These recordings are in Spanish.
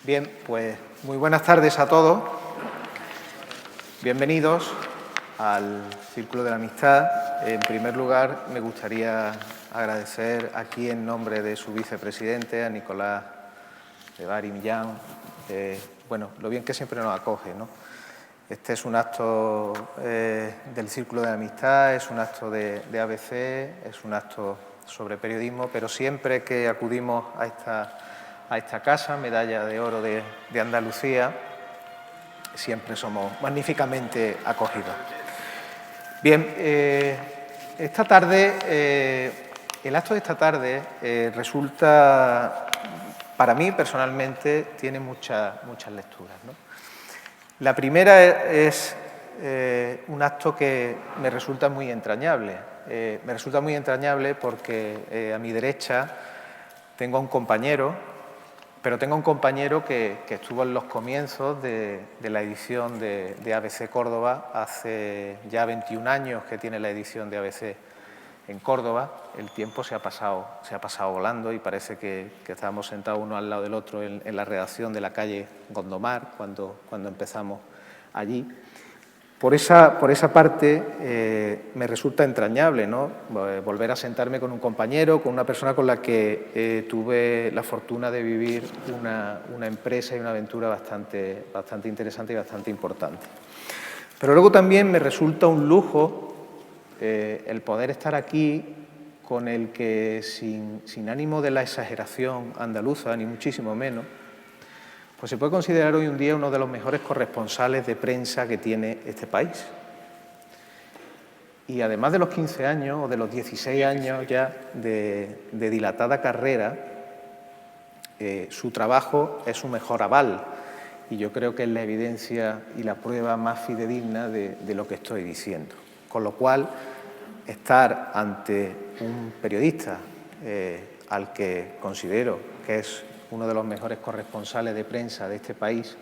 Bien, pues muy buenas tardes a todos. Bienvenidos al Círculo de la Amistad. En primer lugar, me gustaría agradecer aquí en nombre de su vicepresidente, a Nicolás de Bari Millán, bueno, lo bien que siempre nos acoge, ¿no? Este es un acto del Círculo de la Amistad, es un acto de ABC, es un acto sobre periodismo, pero siempre que acudimos a esta casa, Medalla de Oro de Andalucía, siempre somos magníficamente acogidos. Bien, esta tarde, el acto de esta tarde resulta, para mí personalmente, tiene muchas lecturas, ¿no? La primera es un acto que me resulta muy entrañable. Me resulta muy entrañable porque a mi derecha tengo a un compañero, pero tengo un compañero que estuvo en los comienzos de la edición de ABC Córdoba, hace ya 21 años que tiene la edición de ABC en Córdoba. El tiempo se ha pasado volando y parece que estábamos sentados uno al lado del otro en la redacción de la calle Gondomar cuando empezamos allí. Por esa parte me resulta entrañable, ¿no? Volver a sentarme con un compañero, con una persona con la que tuve la fortuna de vivir una empresa y una aventura bastante interesante y bastante importante. Pero luego también me resulta un lujo el poder estar aquí con el que, sin ánimo de la exageración andaluza, ni muchísimo menos, pues se puede considerar hoy en día uno de los mejores corresponsales de prensa que tiene este país. Y además de los 15 años o de los 16 años ya de dilatada carrera, su trabajo es su mejor aval. Y yo creo que es la evidencia y la prueba más fidedigna de lo que estoy diciendo. Con lo cual, estar ante un periodista al que considero que es uno de los mejores corresponsales de prensa de este país,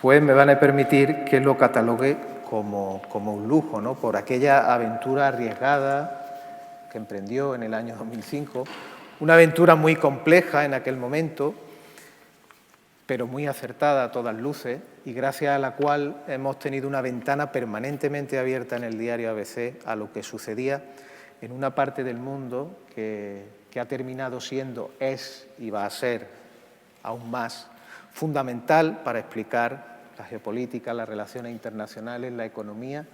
pues me van a permitir que lo catalogue como un lujo, ¿no? Por aquella aventura arriesgada que emprendió en el año 2005, una aventura muy compleja en aquel momento, pero muy acertada a todas luces y gracias a la cual hemos tenido una ventana permanentemente abierta en el diario ABC a lo que sucedía en una parte del mundo que ha terminado siendo, es y va a ser aún más fundamental para explicar la geopolítica, las relaciones internacionales, la economía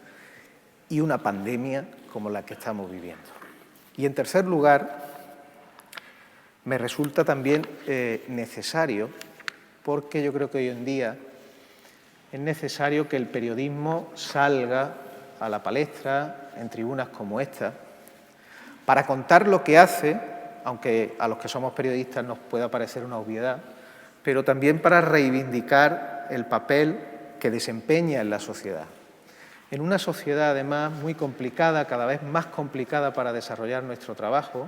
y una pandemia como la que estamos viviendo. Y en tercer lugar, me resulta también necesario, porque yo creo que hoy en día es necesario que el periodismo salga a la palestra en tribunas como esta para contar lo que hace, aunque a los que somos periodistas nos pueda parecer una obviedad, pero también para reivindicar el papel que desempeña en la sociedad. En una sociedad, además, muy complicada, cada vez más complicada para desarrollar nuestro trabajo,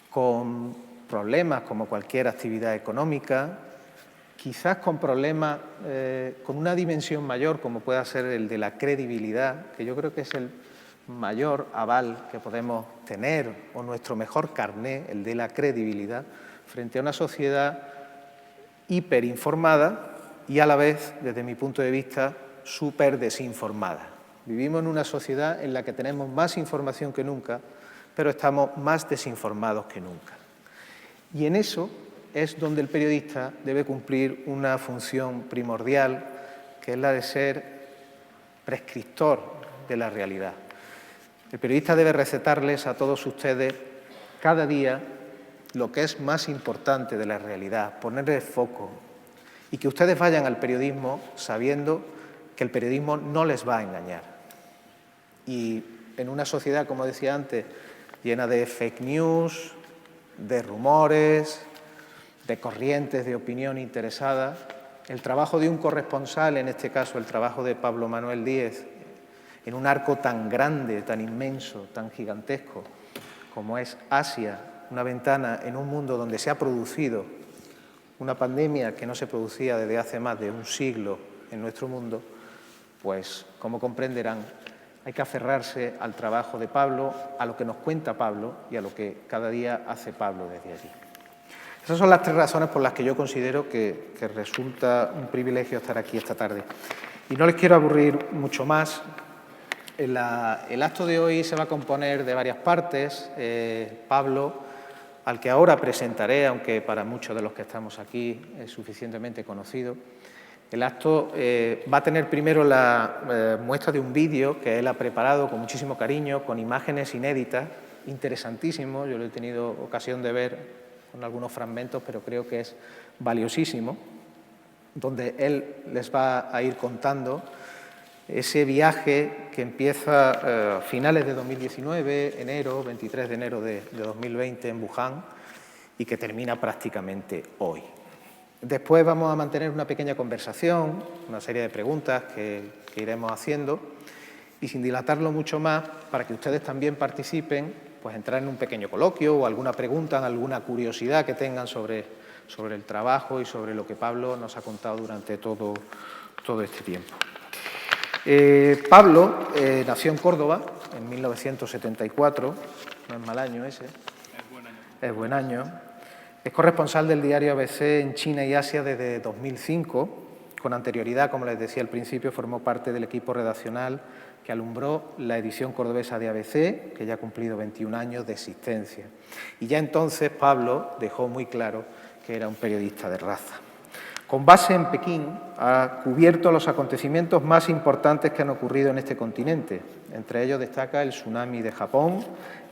con problemas como cualquier actividad económica, quizás con problemas con una dimensión mayor, como pueda ser el de la credibilidad, que yo creo que es el mayor aval que podemos tener, o nuestro mejor carné, el de la credibilidad, frente a una sociedad hiperinformada y a la vez, desde mi punto de vista, súper desinformada. Vivimos en una sociedad en la que tenemos más información que nunca, pero estamos más desinformados que nunca. Y en eso es donde el periodista debe cumplir una función primordial, que es la de ser prescriptor de la realidad. El periodista debe recetarles a todos ustedes cada día lo que es más importante de la realidad, ponerle foco y que ustedes vayan al periodismo sabiendo que el periodismo no les va a engañar. Y en una sociedad, como decía antes, llena de fake news, de rumores, de corrientes de opinión interesada, el trabajo de un corresponsal, en este caso el trabajo de Pablo Manuel Díez, en un arco tan grande, tan inmenso, tan gigantesco como es Asia, una ventana en un mundo donde se ha producido una pandemia que no se producía desde hace más de un siglo en nuestro mundo, pues, como comprenderán, hay que aferrarse al trabajo de Pablo, a lo que nos cuenta Pablo y a lo que cada día hace Pablo desde allí. Esas son las tres razones por las que yo considero que resulta un privilegio estar aquí esta tarde. Y no les quiero aburrir mucho más. El acto de hoy se va a componer de varias partes. Pablo, al que ahora presentaré, aunque para muchos de los que estamos aquí es suficientemente conocido, el acto va a tener primero la muestra de un vídeo que él ha preparado con muchísimo cariño, con imágenes inéditas, interesantísimo. Yo lo he tenido ocasión de ver con algunos fragmentos, pero creo que es valiosísimo, donde él les va a ir contando ese viaje que empieza a finales de 2019, 23 de enero de 2020 en Wuhan, y que termina prácticamente hoy. Después vamos a mantener una pequeña conversación, una serie de preguntas que iremos haciendo, y sin dilatarlo mucho más, para que ustedes también participen, pues entrar en un pequeño coloquio o alguna pregunta, alguna curiosidad que tengan sobre el trabajo y sobre lo que Pablo nos ha contado durante todo este tiempo. Pablo nació en Córdoba en 1974, no es mal año ese. Es buen año. Es corresponsal del diario ABC en China y Asia desde 2005. Con anterioridad, como les decía al principio, formó parte del equipo redaccional que alumbró la edición cordobesa de ABC, que ya ha cumplido 21 años de existencia. Y ya entonces Pablo dejó muy claro que era un periodista de raza. Con base en Pekín, ha cubierto los acontecimientos más importantes que han ocurrido en este continente. Entre ellos destaca el tsunami de Japón,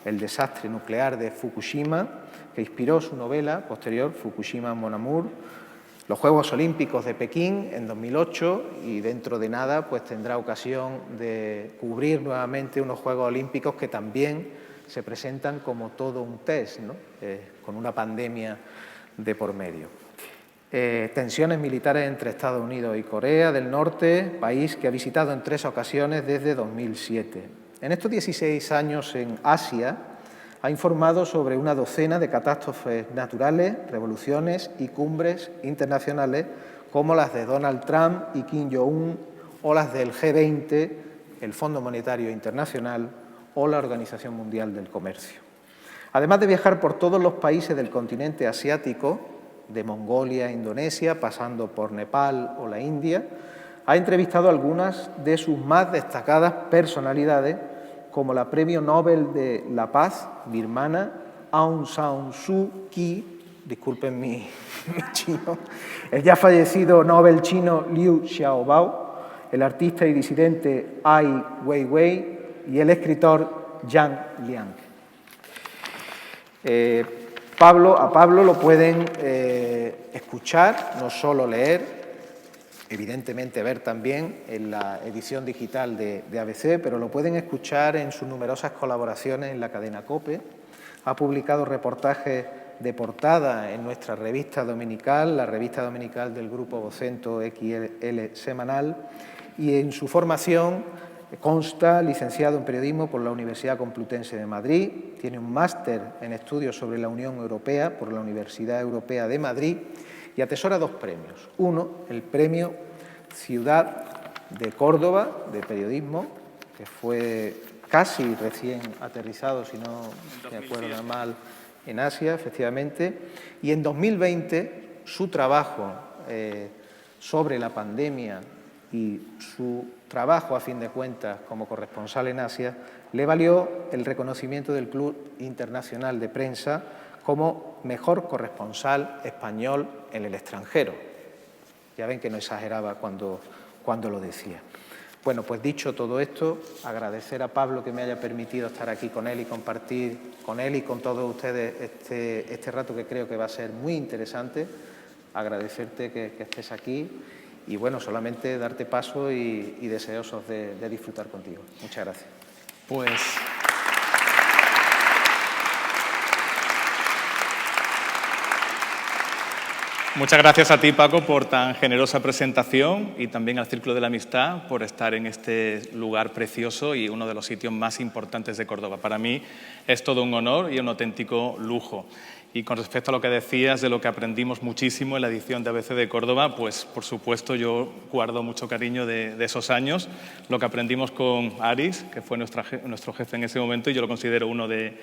el desastre nuclear de Fukushima, que inspiró su novela posterior, Fukushima Mon Amour, los Juegos Olímpicos de Pekín en 2008 y dentro de nada pues tendrá ocasión de cubrir nuevamente unos Juegos Olímpicos que también se presentan como todo un test, ¿no? Con una pandemia de por medio. Tensiones militares entre Estados Unidos y Corea del Norte, país que ha visitado en 3 ocasiones desde 2007. En estos 16 años en Asia ha informado sobre una docena de catástrofes naturales, revoluciones y cumbres internacionales como las de Donald Trump y Kim Jong-un o las del G20, el Fondo Monetario Internacional o la Organización Mundial del Comercio. Además de viajar por todos los países del continente asiático, de Mongolia a Indonesia, pasando por Nepal o la India, ha entrevistado a algunas de sus más destacadas personalidades, como la Premio Nobel de la Paz birmana Aung San Suu Kyi, disculpen mi chino, el ya fallecido Nobel chino Liu Xiaobao, el artista y disidente Ai Weiwei y el escritor Yang Liang. A Pablo lo pueden escuchar, no solo leer, evidentemente ver también en la edición digital de ABC, pero lo pueden escuchar en sus numerosas colaboraciones en la cadena COPE. Ha publicado reportajes de portada en nuestra revista dominical, la revista dominical del Grupo Vocento XL Semanal, y en su formación consta licenciado en Periodismo por la Universidad Complutense de Madrid, tiene un máster en Estudios sobre la Unión Europea por la Universidad Europea de Madrid y atesora 2 premios. Uno, el Premio Ciudad de Córdoba de Periodismo, que fue casi recién aterrizado, si no me acuerdo mal, en Asia, efectivamente, y en 2020 su trabajo sobre la pandemia y su trabajo, a fin de cuentas, como corresponsal en Asia, le valió el reconocimiento del Club Internacional de Prensa como mejor corresponsal español en el extranjero. Ya ven que no exageraba cuando lo decía. Bueno, pues dicho todo esto, agradecer a Pablo que me haya permitido estar aquí con él y compartir con él y con todos ustedes este rato que creo que va a ser muy interesante. Agradecerte que estés aquí y, bueno, solamente darte paso y deseosos de disfrutar contigo. Muchas gracias. Pues muchas gracias a ti, Paco, por tan generosa presentación y también al Círculo de la Amistad por estar en este lugar precioso y uno de los sitios más importantes de Córdoba. Para mí es todo un honor y un auténtico lujo. Y con respecto a lo que decías de lo que aprendimos muchísimo en la edición de ABC de Córdoba, pues por supuesto yo guardo mucho cariño de esos años. Lo que aprendimos con Aris, que fue nuestro jefe en ese momento, y yo lo considero uno de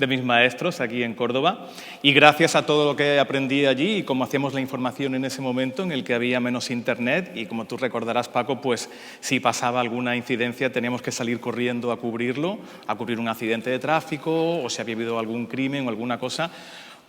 mis maestros aquí en Córdoba, y gracias a todo lo que aprendí allí y cómo hacíamos la información en ese momento en el que había menos internet, y como tú recordarás, Paco, pues si pasaba alguna incidencia teníamos que salir corriendo a cubrirlo, a cubrir un accidente de tráfico o si había habido algún crimen o alguna cosa.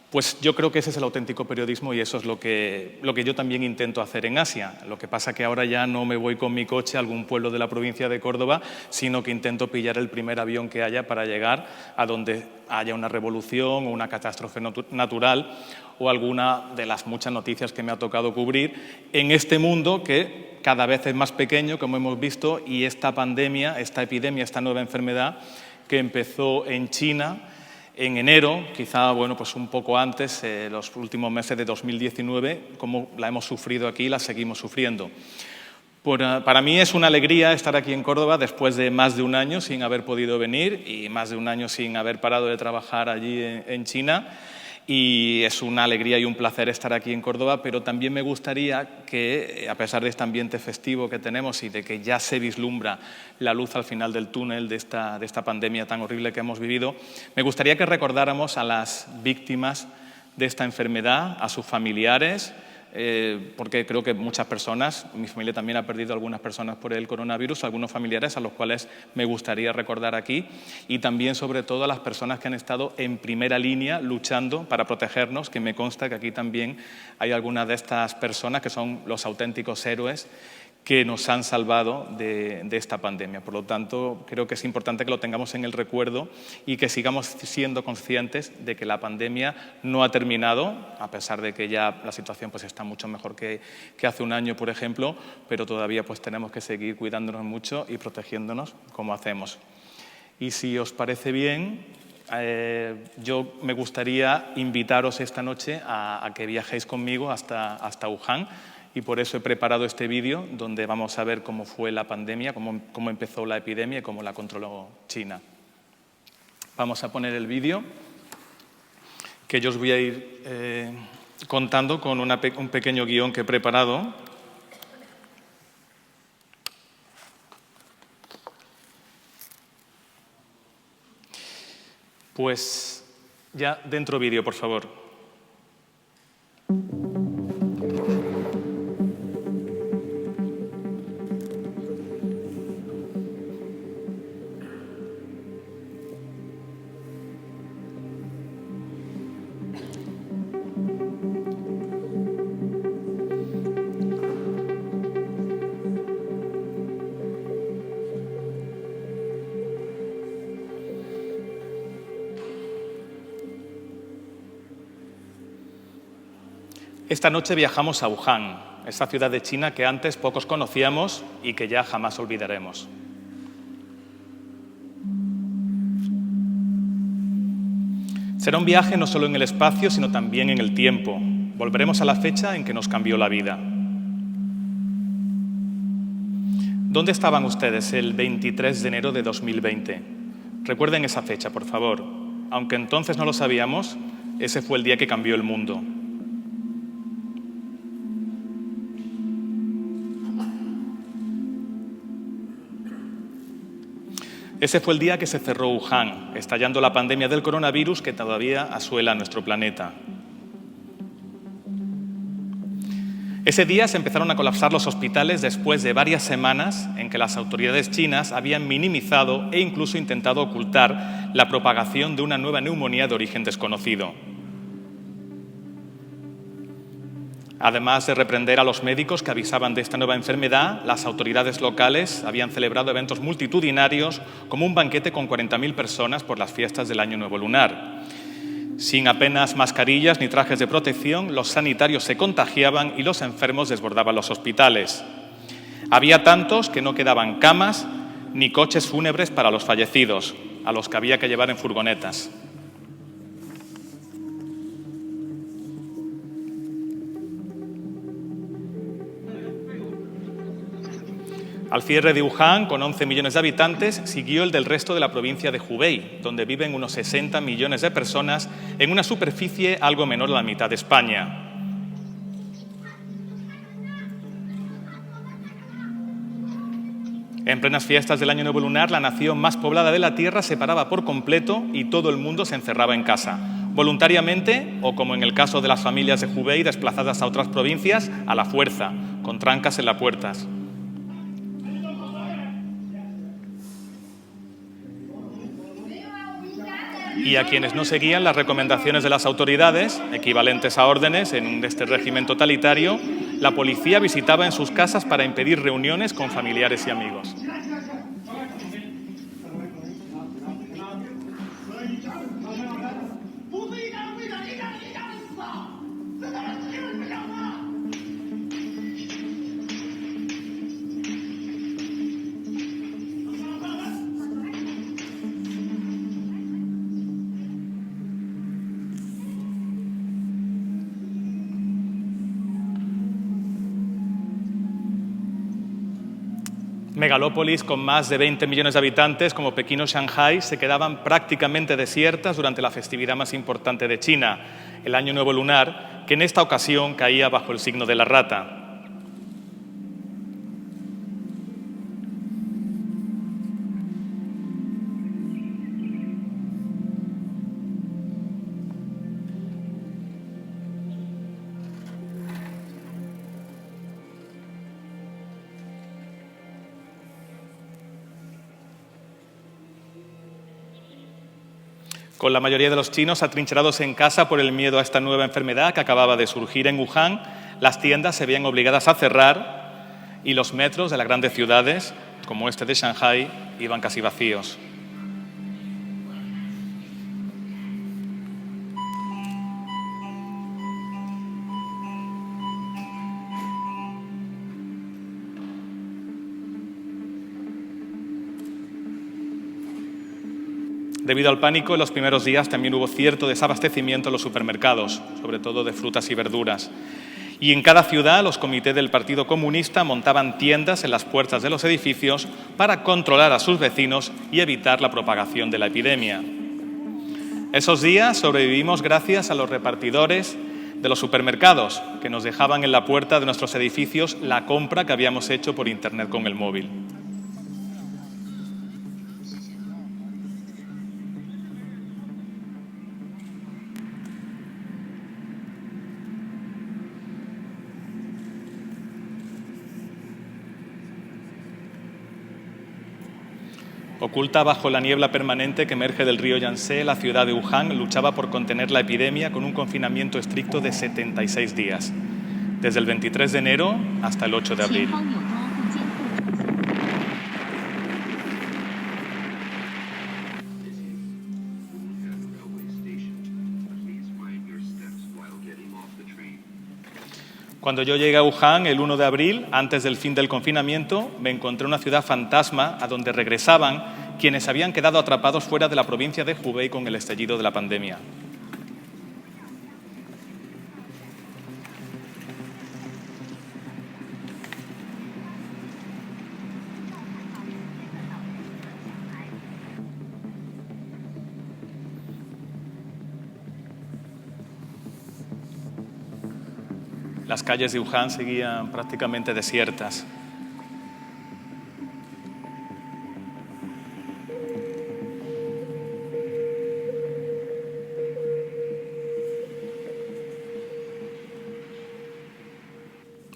Pues yo creo que ese es el auténtico periodismo y eso es lo que yo también intento hacer en Asia. Lo que pasa que ahora ya no me voy con mi coche a algún pueblo de la provincia de Córdoba, sino que intento pillar el primer avión que haya para llegar a donde haya una revolución o una catástrofe natural o alguna de las muchas noticias que me ha tocado cubrir en este mundo que cada vez es más pequeño, como hemos visto, y esta pandemia, esta epidemia, esta nueva enfermedad que empezó en China en enero, quizá pues un poco antes, los últimos meses de 2019, como la hemos sufrido aquí y la seguimos sufriendo. Para mí es una alegría estar aquí en Córdoba después de más de un año sin haber podido venir y más de un año sin haber parado de trabajar allí en China. Y es una alegría y un placer estar aquí en Córdoba, pero también me gustaría que, a pesar de este ambiente festivo que tenemos y de que ya se vislumbra la luz al final del túnel de esta pandemia tan horrible que hemos vivido, me gustaría que recordáramos a las víctimas de esta enfermedad, a sus familiares, porque creo que muchas personas, mi familia también ha perdido algunas personas por el coronavirus, algunos familiares a los cuales me gustaría recordar aquí, y también sobre todo a las personas que han estado en primera línea luchando para protegernos, que me consta que aquí también hay algunas de estas personas que son los auténticos héroes que nos han salvado de esta pandemia. Por lo tanto, creo que es importante que lo tengamos en el recuerdo y que sigamos siendo conscientes de que la pandemia no ha terminado, a pesar de que ya la situación pues, está mucho mejor que hace un año, por ejemplo, pero todavía pues, tenemos que seguir cuidándonos mucho y protegiéndonos como hacemos. Y si os parece bien, yo me gustaría invitaros esta noche a que viajéis conmigo hasta Wuhan, y por eso he preparado este vídeo donde vamos a ver cómo fue la pandemia, cómo empezó la epidemia y cómo la controló China. Vamos a poner el vídeo, que yo os voy a ir contando con un pequeño guión que he preparado. Pues ya dentro vídeo, por favor. Esta noche viajamos a Wuhan, esa ciudad de China que antes pocos conocíamos y que ya jamás olvidaremos. Será un viaje no solo en el espacio, sino también en el tiempo. Volveremos a la fecha en que nos cambió la vida. ¿Dónde estaban ustedes el 23 de enero de 2020? Recuerden esa fecha, por favor. Aunque entonces no lo sabíamos, ese fue el día que cambió el mundo. Ese fue el día que se cerró Wuhan, estallando la pandemia del coronavirus que todavía asuela nuestro planeta. Ese día se empezaron a colapsar los hospitales después de varias semanas en que las autoridades chinas habían minimizado e incluso intentado ocultar la propagación de una nueva neumonía de origen desconocido. Además de reprender a los médicos que avisaban de esta nueva enfermedad, las autoridades locales habían celebrado eventos multitudinarios como un banquete con 40.000 personas por las fiestas del Año Nuevo Lunar. Sin apenas mascarillas ni trajes de protección, los sanitarios se contagiaban y los enfermos desbordaban los hospitales. Había tantos que no quedaban camas ni coches fúnebres para los fallecidos, a los que había que llevar en furgonetas. Al cierre de Wuhan, con 11 millones de habitantes, siguió el del resto de la provincia de Hubei, donde viven unos 60 millones de personas en una superficie algo menor a la mitad de España. En plenas fiestas del Año Nuevo Lunar, la nación más poblada de la Tierra se paraba por completo y todo el mundo se encerraba en casa, voluntariamente o, como en el caso de las familias de Hubei desplazadas a otras provincias, a la fuerza, con trancas en las puertas. Y a quienes no seguían las recomendaciones de las autoridades, equivalentes a órdenes en este régimen totalitario, la policía visitaba en sus casas para impedir reuniones con familiares y amigos. Megalópolis con más de 20 millones de habitantes, como Pekín o Shanghái, se quedaban prácticamente desiertas durante la festividad más importante de China, el Año Nuevo Lunar, que en esta ocasión caía bajo el signo de la rata. Con la mayoría de los chinos atrincherados en casa por el miedo a esta nueva enfermedad que acababa de surgir en Wuhan, las tiendas se veían obligadas a cerrar y los metros de las grandes ciudades, como este de Shanghái, iban casi vacíos. Debido al pánico, en los primeros días también hubo cierto desabastecimiento en los supermercados, sobre todo de frutas y verduras. Y en cada ciudad los comités del Partido Comunista montaban tiendas en las puertas de los edificios para controlar a sus vecinos y evitar la propagación de la epidemia. Esos días sobrevivimos gracias a los repartidores de los supermercados, que nos dejaban en la puerta de nuestros edificios la compra que habíamos hecho por Internet con el móvil. Oculta bajo la niebla permanente que emerge del río Yangtze, la ciudad de Wuhan luchaba por contener la epidemia con un confinamiento estricto de 76 días, desde el 23 de enero hasta el 8 de abril. Cuando yo llegué a Wuhan el 1 de abril, antes del fin del confinamiento, me encontré una ciudad fantasma a donde regresaban quienes habían quedado atrapados fuera de la provincia de Hubei con el estallido de la pandemia. Las calles de Wuhan seguían prácticamente desiertas.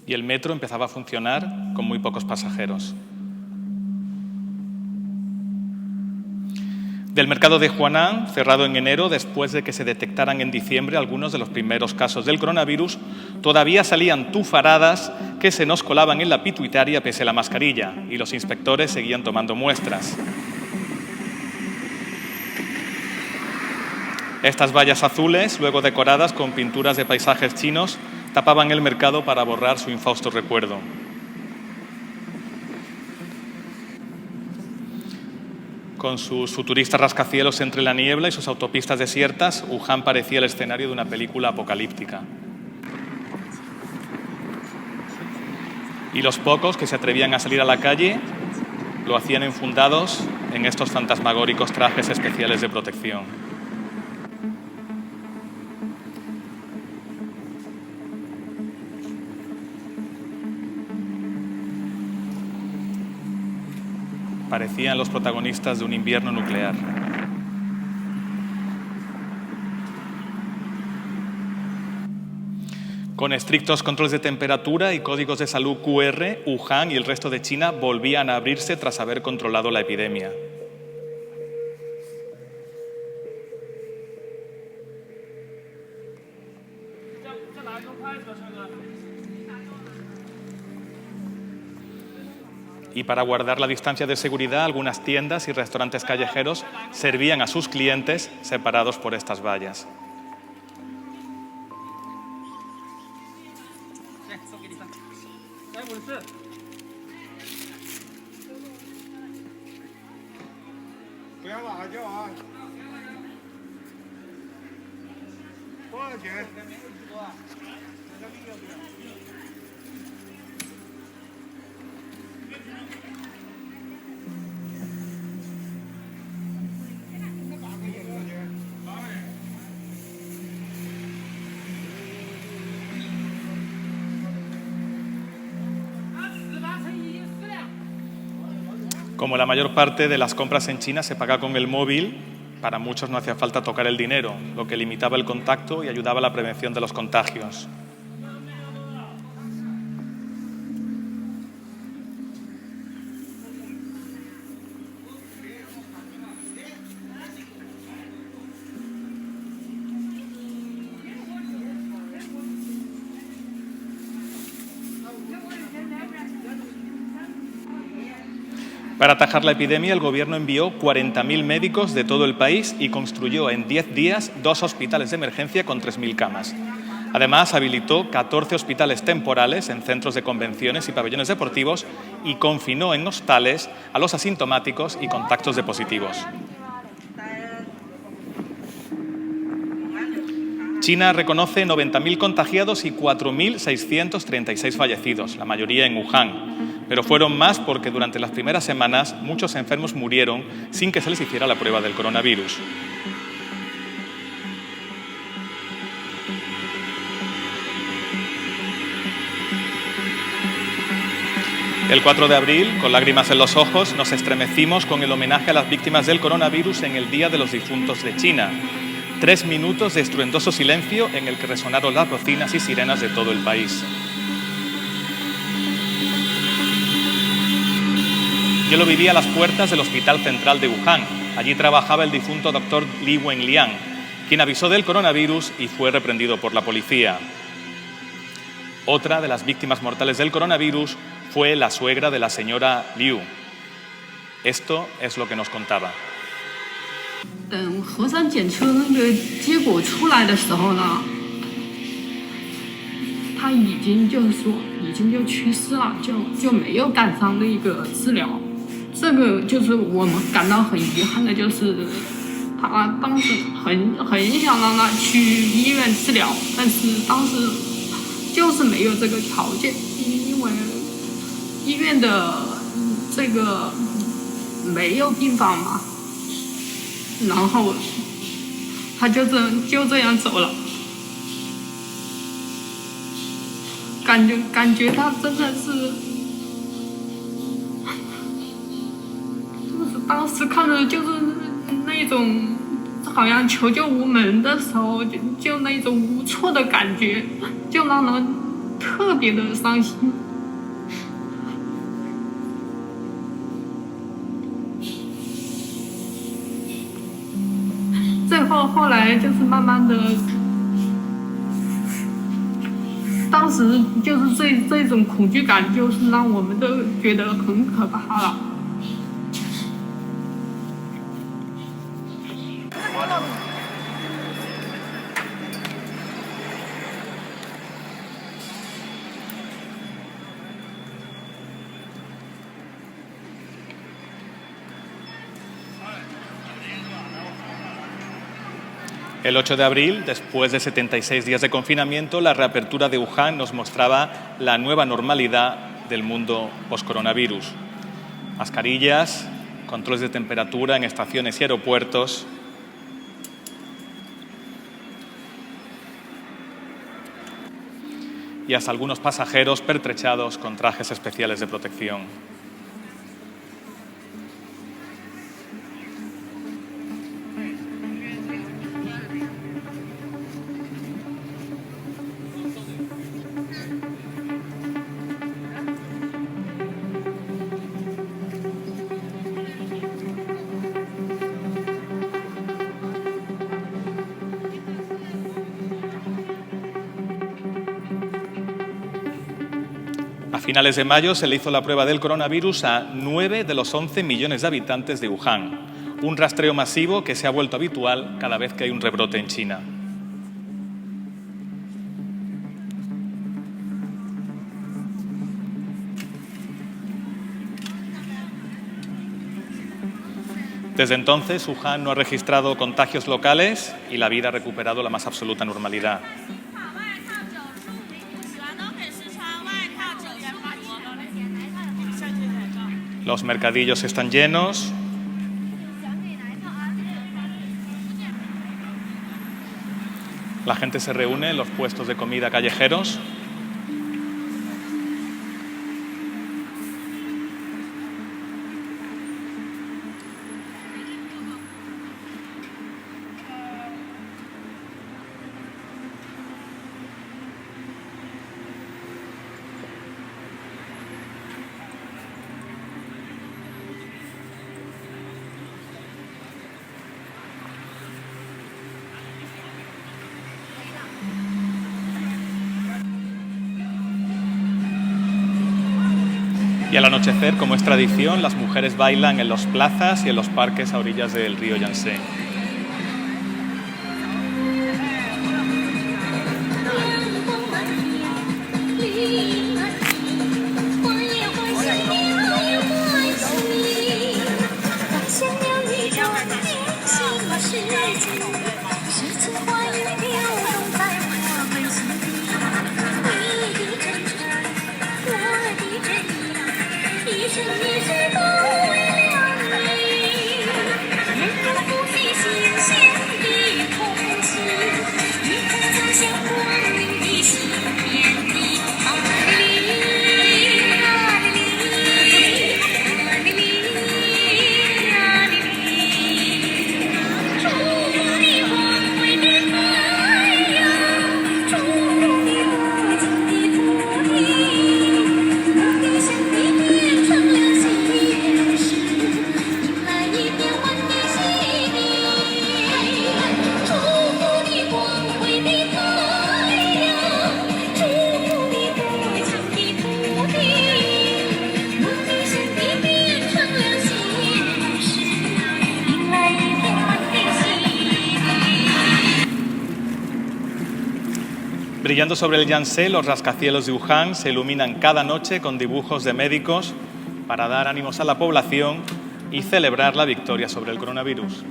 Y el metro empezaba a funcionar con muy pocos pasajeros. Del mercado de Huanan, cerrado en enero, después de que se detectaran en diciembre algunos de los primeros casos del coronavirus, todavía salían tufaradas que se nos colaban en la pituitaria pese a la mascarilla, y los inspectores seguían tomando muestras. Estas vallas azules, luego decoradas con pinturas de paisajes chinos, tapaban el mercado para borrar su infausto recuerdo. Con sus futuristas rascacielos entre la niebla y sus autopistas desiertas, Wuhan parecía el escenario de una película apocalíptica. Y los pocos que se atrevían a salir a la calle lo hacían enfundados en estos fantasmagóricos trajes especiales de protección. Parecían los protagonistas de un invierno nuclear. Con estrictos controles de temperatura y códigos de salud QR, Wuhan y el resto de China volvían a abrirse tras haber controlado la epidemia. Y para guardar la distancia de seguridad, algunas tiendas y restaurantes callejeros servían a sus clientes separados por estas vallas. Como la mayor parte de las compras en China se paga con el móvil, para muchos no hacía falta tocar el dinero, lo que limitaba el contacto y ayudaba a la prevención de los contagios. Para atajar la epidemia, el gobierno envió 40.000 médicos de todo el país y construyó en 10 días 2 hospitales de emergencia con 3.000 camas. Además, habilitó 14 hospitales temporales en centros de convenciones y pabellones deportivos y confinó en hostales a los asintomáticos y contactos de positivos. China reconoce 90.000 contagiados y 4.636 fallecidos, la mayoría en Wuhan. Pero fueron más porque durante las primeras semanas muchos enfermos murieron sin que se les hiciera la prueba del coronavirus. El 4 de abril, con lágrimas en los ojos, nos estremecimos con el homenaje a las víctimas del coronavirus en el Día de los Difuntos de China. 3 minutos de estruendoso silencio en el que resonaron las bocinas y sirenas de todo el país. Yo lo viví a las puertas del Hospital Central de Wuhan. Allí trabajaba el difunto doctor Li Wenliang, quien avisó del coronavirus y fue reprendido por la policía. Otra de las víctimas mortales del coronavirus fue la suegra de la señora Liu. Esto es lo que nos contaba. 等核酸检测那个结果出来的时候呢，他已经就是说已经就去世了，就没有赶上那个治疗。这个就是我们感到很遗憾的，就是他当时很想让他去医院治疗，但是当时就是没有这个条件，因为医院的这个没有病房嘛。 然后他就这样走了，感觉他真的是，就是当时看着就是那种好像求救无门的时候，就那种无措的感觉，就让人特别的伤心。 后来就是慢慢的，当时就是这种恐惧感，就是让我们都觉得很可怕了。El 8 de abril, después de 76 días de confinamiento, la reapertura de Wuhan nos mostraba la nueva normalidad del mundo post-coronavirus. Mascarillas, controles de temperatura en estaciones y aeropuertos. Y hasta algunos pasajeros pertrechados con trajes especiales de protección. A finales de mayo se le hizo la prueba del coronavirus a 9 de los 11 millones de habitantes de Wuhan, un rastreo masivo que se ha vuelto habitual cada vez que hay un rebrote en China. Desde entonces, Wuhan no ha registrado contagios locales y la vida ha recuperado la más absoluta normalidad. Los mercadillos están llenos. La gente se reúne en los puestos de comida callejeros. Y al anochecer, como es tradición, las mujeres bailan en las plazas y en los parques a orillas del río Yangtze. Brillando sobre el Yangtze, los rascacielos de Wuhan se iluminan cada noche con dibujos de médicos para dar ánimos a la población y celebrar la victoria sobre el coronavirus.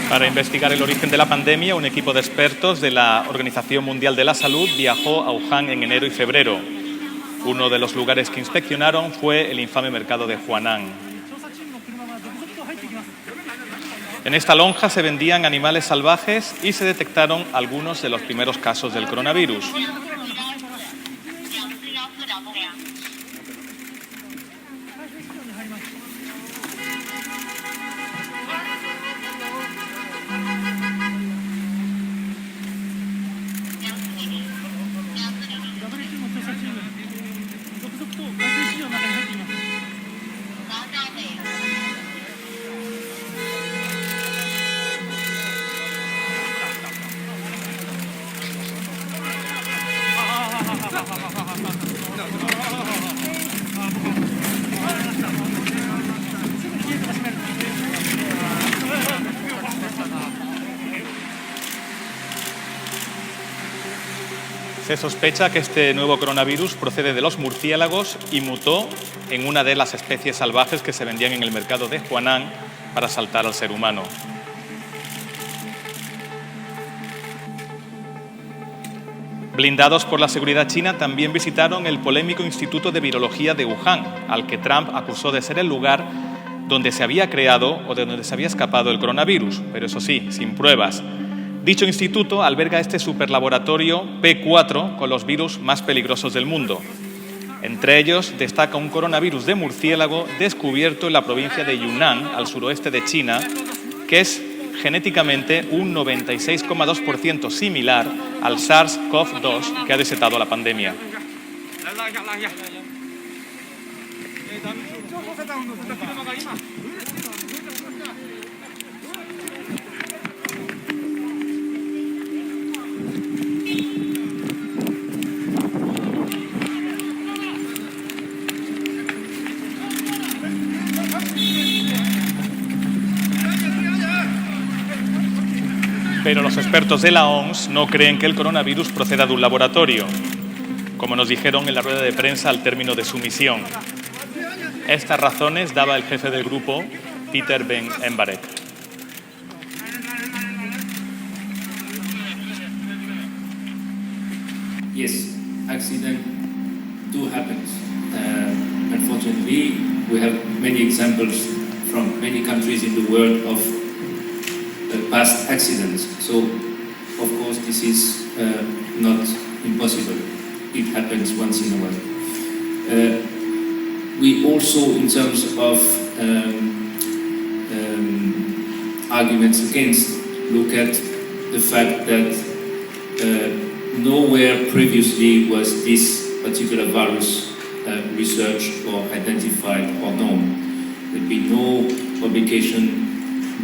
Para investigar el origen de la pandemia, un equipo de expertos de la Organización Mundial de la Salud viajó a Wuhan en enero y febrero. Uno de los lugares que inspeccionaron fue el infame mercado de Huanan. En esta lonja se vendían animales salvajes y se detectaron algunos de los primeros casos del coronavirus. Se sospecha que este nuevo coronavirus procede de los murciélagos y mutó en una de las especies salvajes que se vendían en el mercado de Huanan para asaltar al ser humano. Blindados por la seguridad china, también visitaron el polémico Instituto de Virología de Wuhan, al que Trump acusó de ser el lugar donde se había creado o de donde se había escapado el coronavirus, pero eso sí, sin pruebas. Dicho instituto alberga este superlaboratorio P4 con los virus más peligrosos del mundo. Entre ellos destaca un coronavirus de murciélago descubierto en la provincia de Yunnan, al suroeste de China, que es genéticamente un 96,2% similar al SARS-CoV-2 que ha desatado la pandemia. Pero los expertos de la OMS no creen que el coronavirus proceda de un laboratorio, como nos dijeron en la rueda de prensa al término de su misión. Estas razones daba el jefe del grupo, Peter Ben Embarek. Yes, accidents do happen. Unfortunately, we have many examples from many countries in the world of past accidents. So, of course, this is not impossible. It happens once in a while. We also, in terms of arguments against, look at the fact that nowhere previously was this particular virus researched or identified or known. There'd be no publication,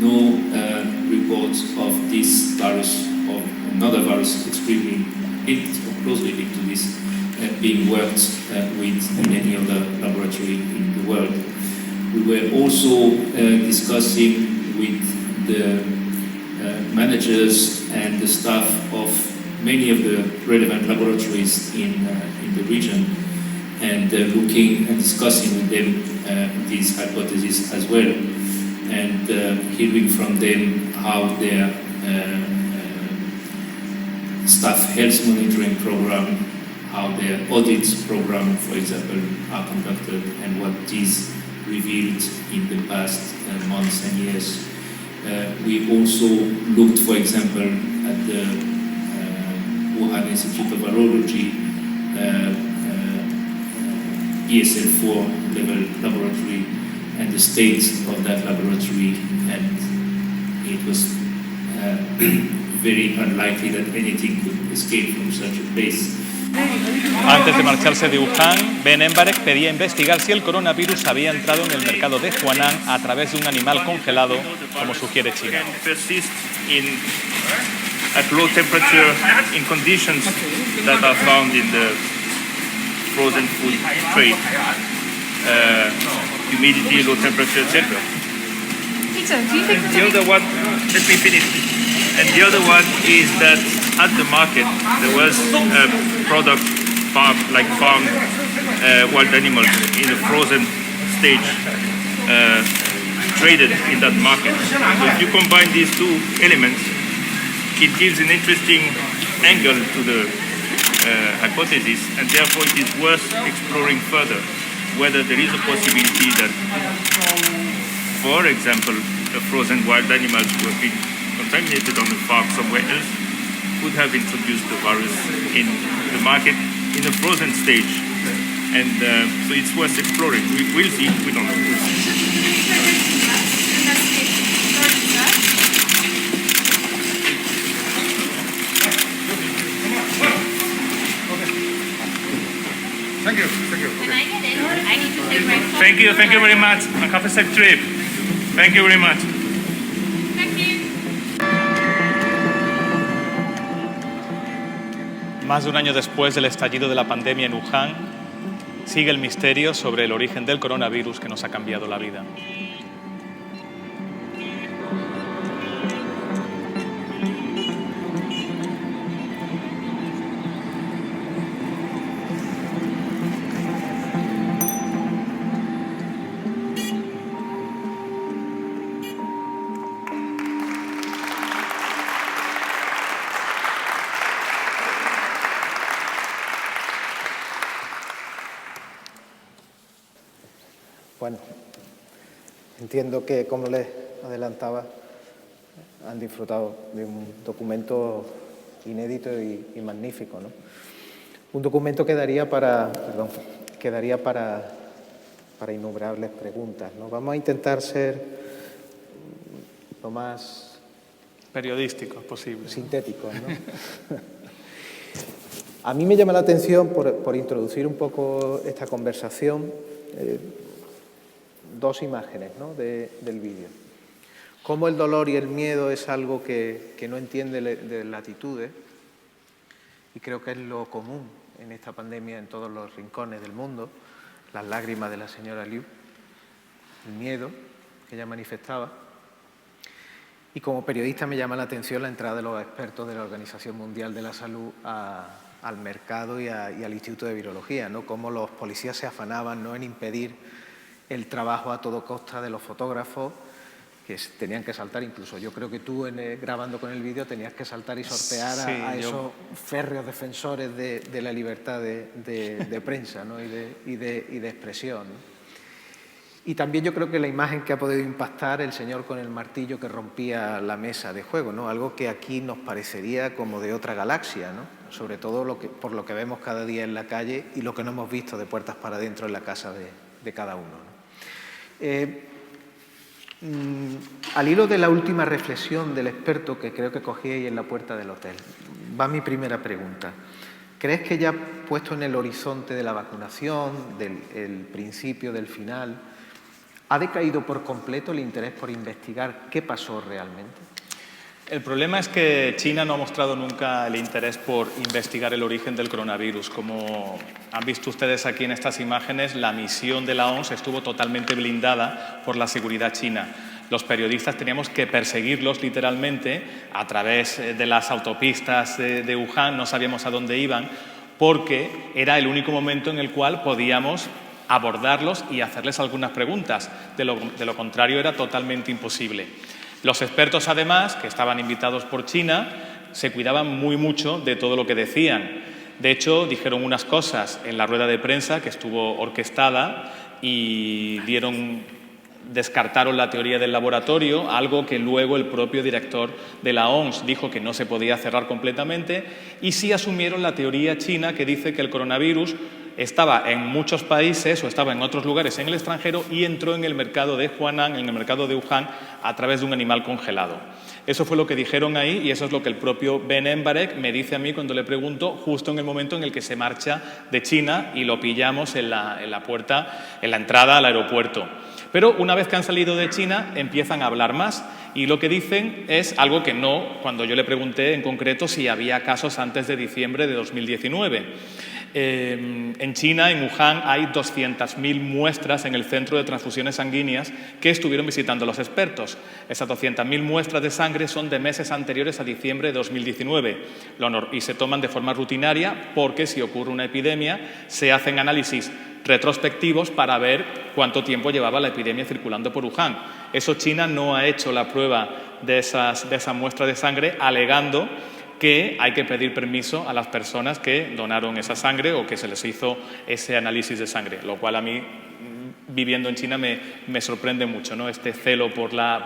no reports of this virus or another virus extremely linked or closely linked to this being worked with in any other laboratory in the world. We were also discussing with the managers and the staff of many of the relevant laboratories in the region and looking and discussing with them these hypotheses as well, and hearing from them how their staff health monitoring program, how their audits program, for example, are conducted and what is revealed in the past months and years. We also looked, for example, at the Wuhan Institute of Virology ESL4 level laboratory and the state of that laboratory, and it was very unlikely that anything could escape from such a place. Antes de marcharse de Wuhan, Ben Embarek pedía investigar si el coronavirus había entrado en el mercado de Huanan a través de un animal congelado, como sugiere China. At low temperature in conditions that are found in the frozen food trade, humidity, low temperature, etc. And the other one, let me finish. And the other one is that at the market there was a product farmed wild animals in a frozen stage traded in that market. So if you combine these two elements, it gives an interesting angle to the hypothesis, and therefore it is worth exploring further whether there is a possibility that, for example, the frozen wild animals who have been contaminated on the farm somewhere else could have introduced the virus in the market in a frozen stage, and so it's worth exploring. We'll see, we don't know. Thank you. Thank you. Can I get in? I need to take my phone. Thank you very much, and have a safe trip. Thank you very much. Thank you. Más de un año después del estallido de la pandemia en Wuhan, sigue el misterio sobre el origen del coronavirus que nos ha cambiado la vida. Bueno, entiendo que, como les adelantaba han disfrutado de un documento inédito y magnífico, ¿no? Un documento que daría para innumerables preguntas, ¿no? Vamos a intentar ser lo más periodístico posible. Sintéticos, ¿no? A mí me llama la atención, por introducir un poco esta conversación, dos imágenes, ¿no?, del vídeo. Cómo el dolor y el miedo es algo que no entiende de latitudes, y creo que es lo común en esta pandemia en todos los rincones del mundo. Las lágrimas de la señora Liu, el miedo que ella manifestaba. Y como periodista me llama la atención la entrada de los expertos de la Organización Mundial de la Salud al mercado y al Instituto de Virología, ¿no? Cómo los policías se afanaban, ¿no?, en impedir el trabajo a toda costa de los fotógrafos, que tenían que saltar. Incluso yo creo que tú, grabando con el vídeo, tenías que saltar y sortear a esos férreos defensores de la libertad de prensa, ¿no?, y de expresión, ¿no? Y también yo creo que la imagen que ha podido impactar el señor con el martillo que rompía la mesa de juego, ¿no? Algo que aquí nos parecería como de otra galaxia, ¿no? Sobre todo por lo que vemos cada día en la calle y lo que no hemos visto de puertas para adentro en la casa de cada uno, ¿no? Al hilo de la última reflexión del experto que creo que cogí ahí en la puerta del hotel, va mi primera pregunta. ¿Crees que ya puesto en el horizonte de la vacunación, del principio, del final, ha decaído por completo el interés por investigar qué pasó realmente? El problema es que China no ha mostrado nunca el interés por investigar el origen del coronavirus. Como han visto ustedes aquí en estas imágenes, la misión de la OMS estuvo totalmente blindada por la seguridad china. Los periodistas teníamos que perseguirlos literalmente a través de las autopistas de Wuhan, no sabíamos a dónde iban, porque era el único momento en el cual podíamos abordarlos y hacerles algunas preguntas. De lo contrario, era totalmente imposible. Los expertos, además, que estaban invitados por China, se cuidaban muy mucho de todo lo que decían. De hecho, dijeron unas cosas en la rueda de prensa que estuvo orquestada y descartaron la teoría del laboratorio, algo que luego el propio director de la OMS dijo que no se podía cerrar completamente, y sí asumieron la teoría china que dice que el coronavirus estaba en muchos países o estaba en otros lugares en el extranjero y entró en el mercado de Huanan, en el mercado de Wuhan, a través de un animal congelado. Eso fue lo que dijeron ahí y eso es lo que el propio Ben Embarek me dice a mí cuando le pregunto, justo en el momento en el que se marcha de China y lo pillamos en la puerta, en la entrada al aeropuerto. Pero una vez que han salido de China empiezan a hablar más y lo que dicen es algo que no, cuando yo le pregunté en concreto si había casos antes de diciembre de 2019. En China, en Wuhan, hay 200.000 muestras en el centro de transfusiones sanguíneas que estuvieron visitando los expertos. Esas 200.000 muestras de sangre son de meses anteriores a diciembre de 2019 y se toman de forma rutinaria porque si ocurre una epidemia se hacen análisis retrospectivos para ver cuánto tiempo llevaba la epidemia circulando por Wuhan. Eso China no ha hecho la prueba de esa muestra de sangre alegando que hay que pedir permiso a las personas que donaron esa sangre o que se les hizo ese análisis de sangre, lo cual a mí, viviendo en China, me sorprende mucho, ¿no? Este celo por la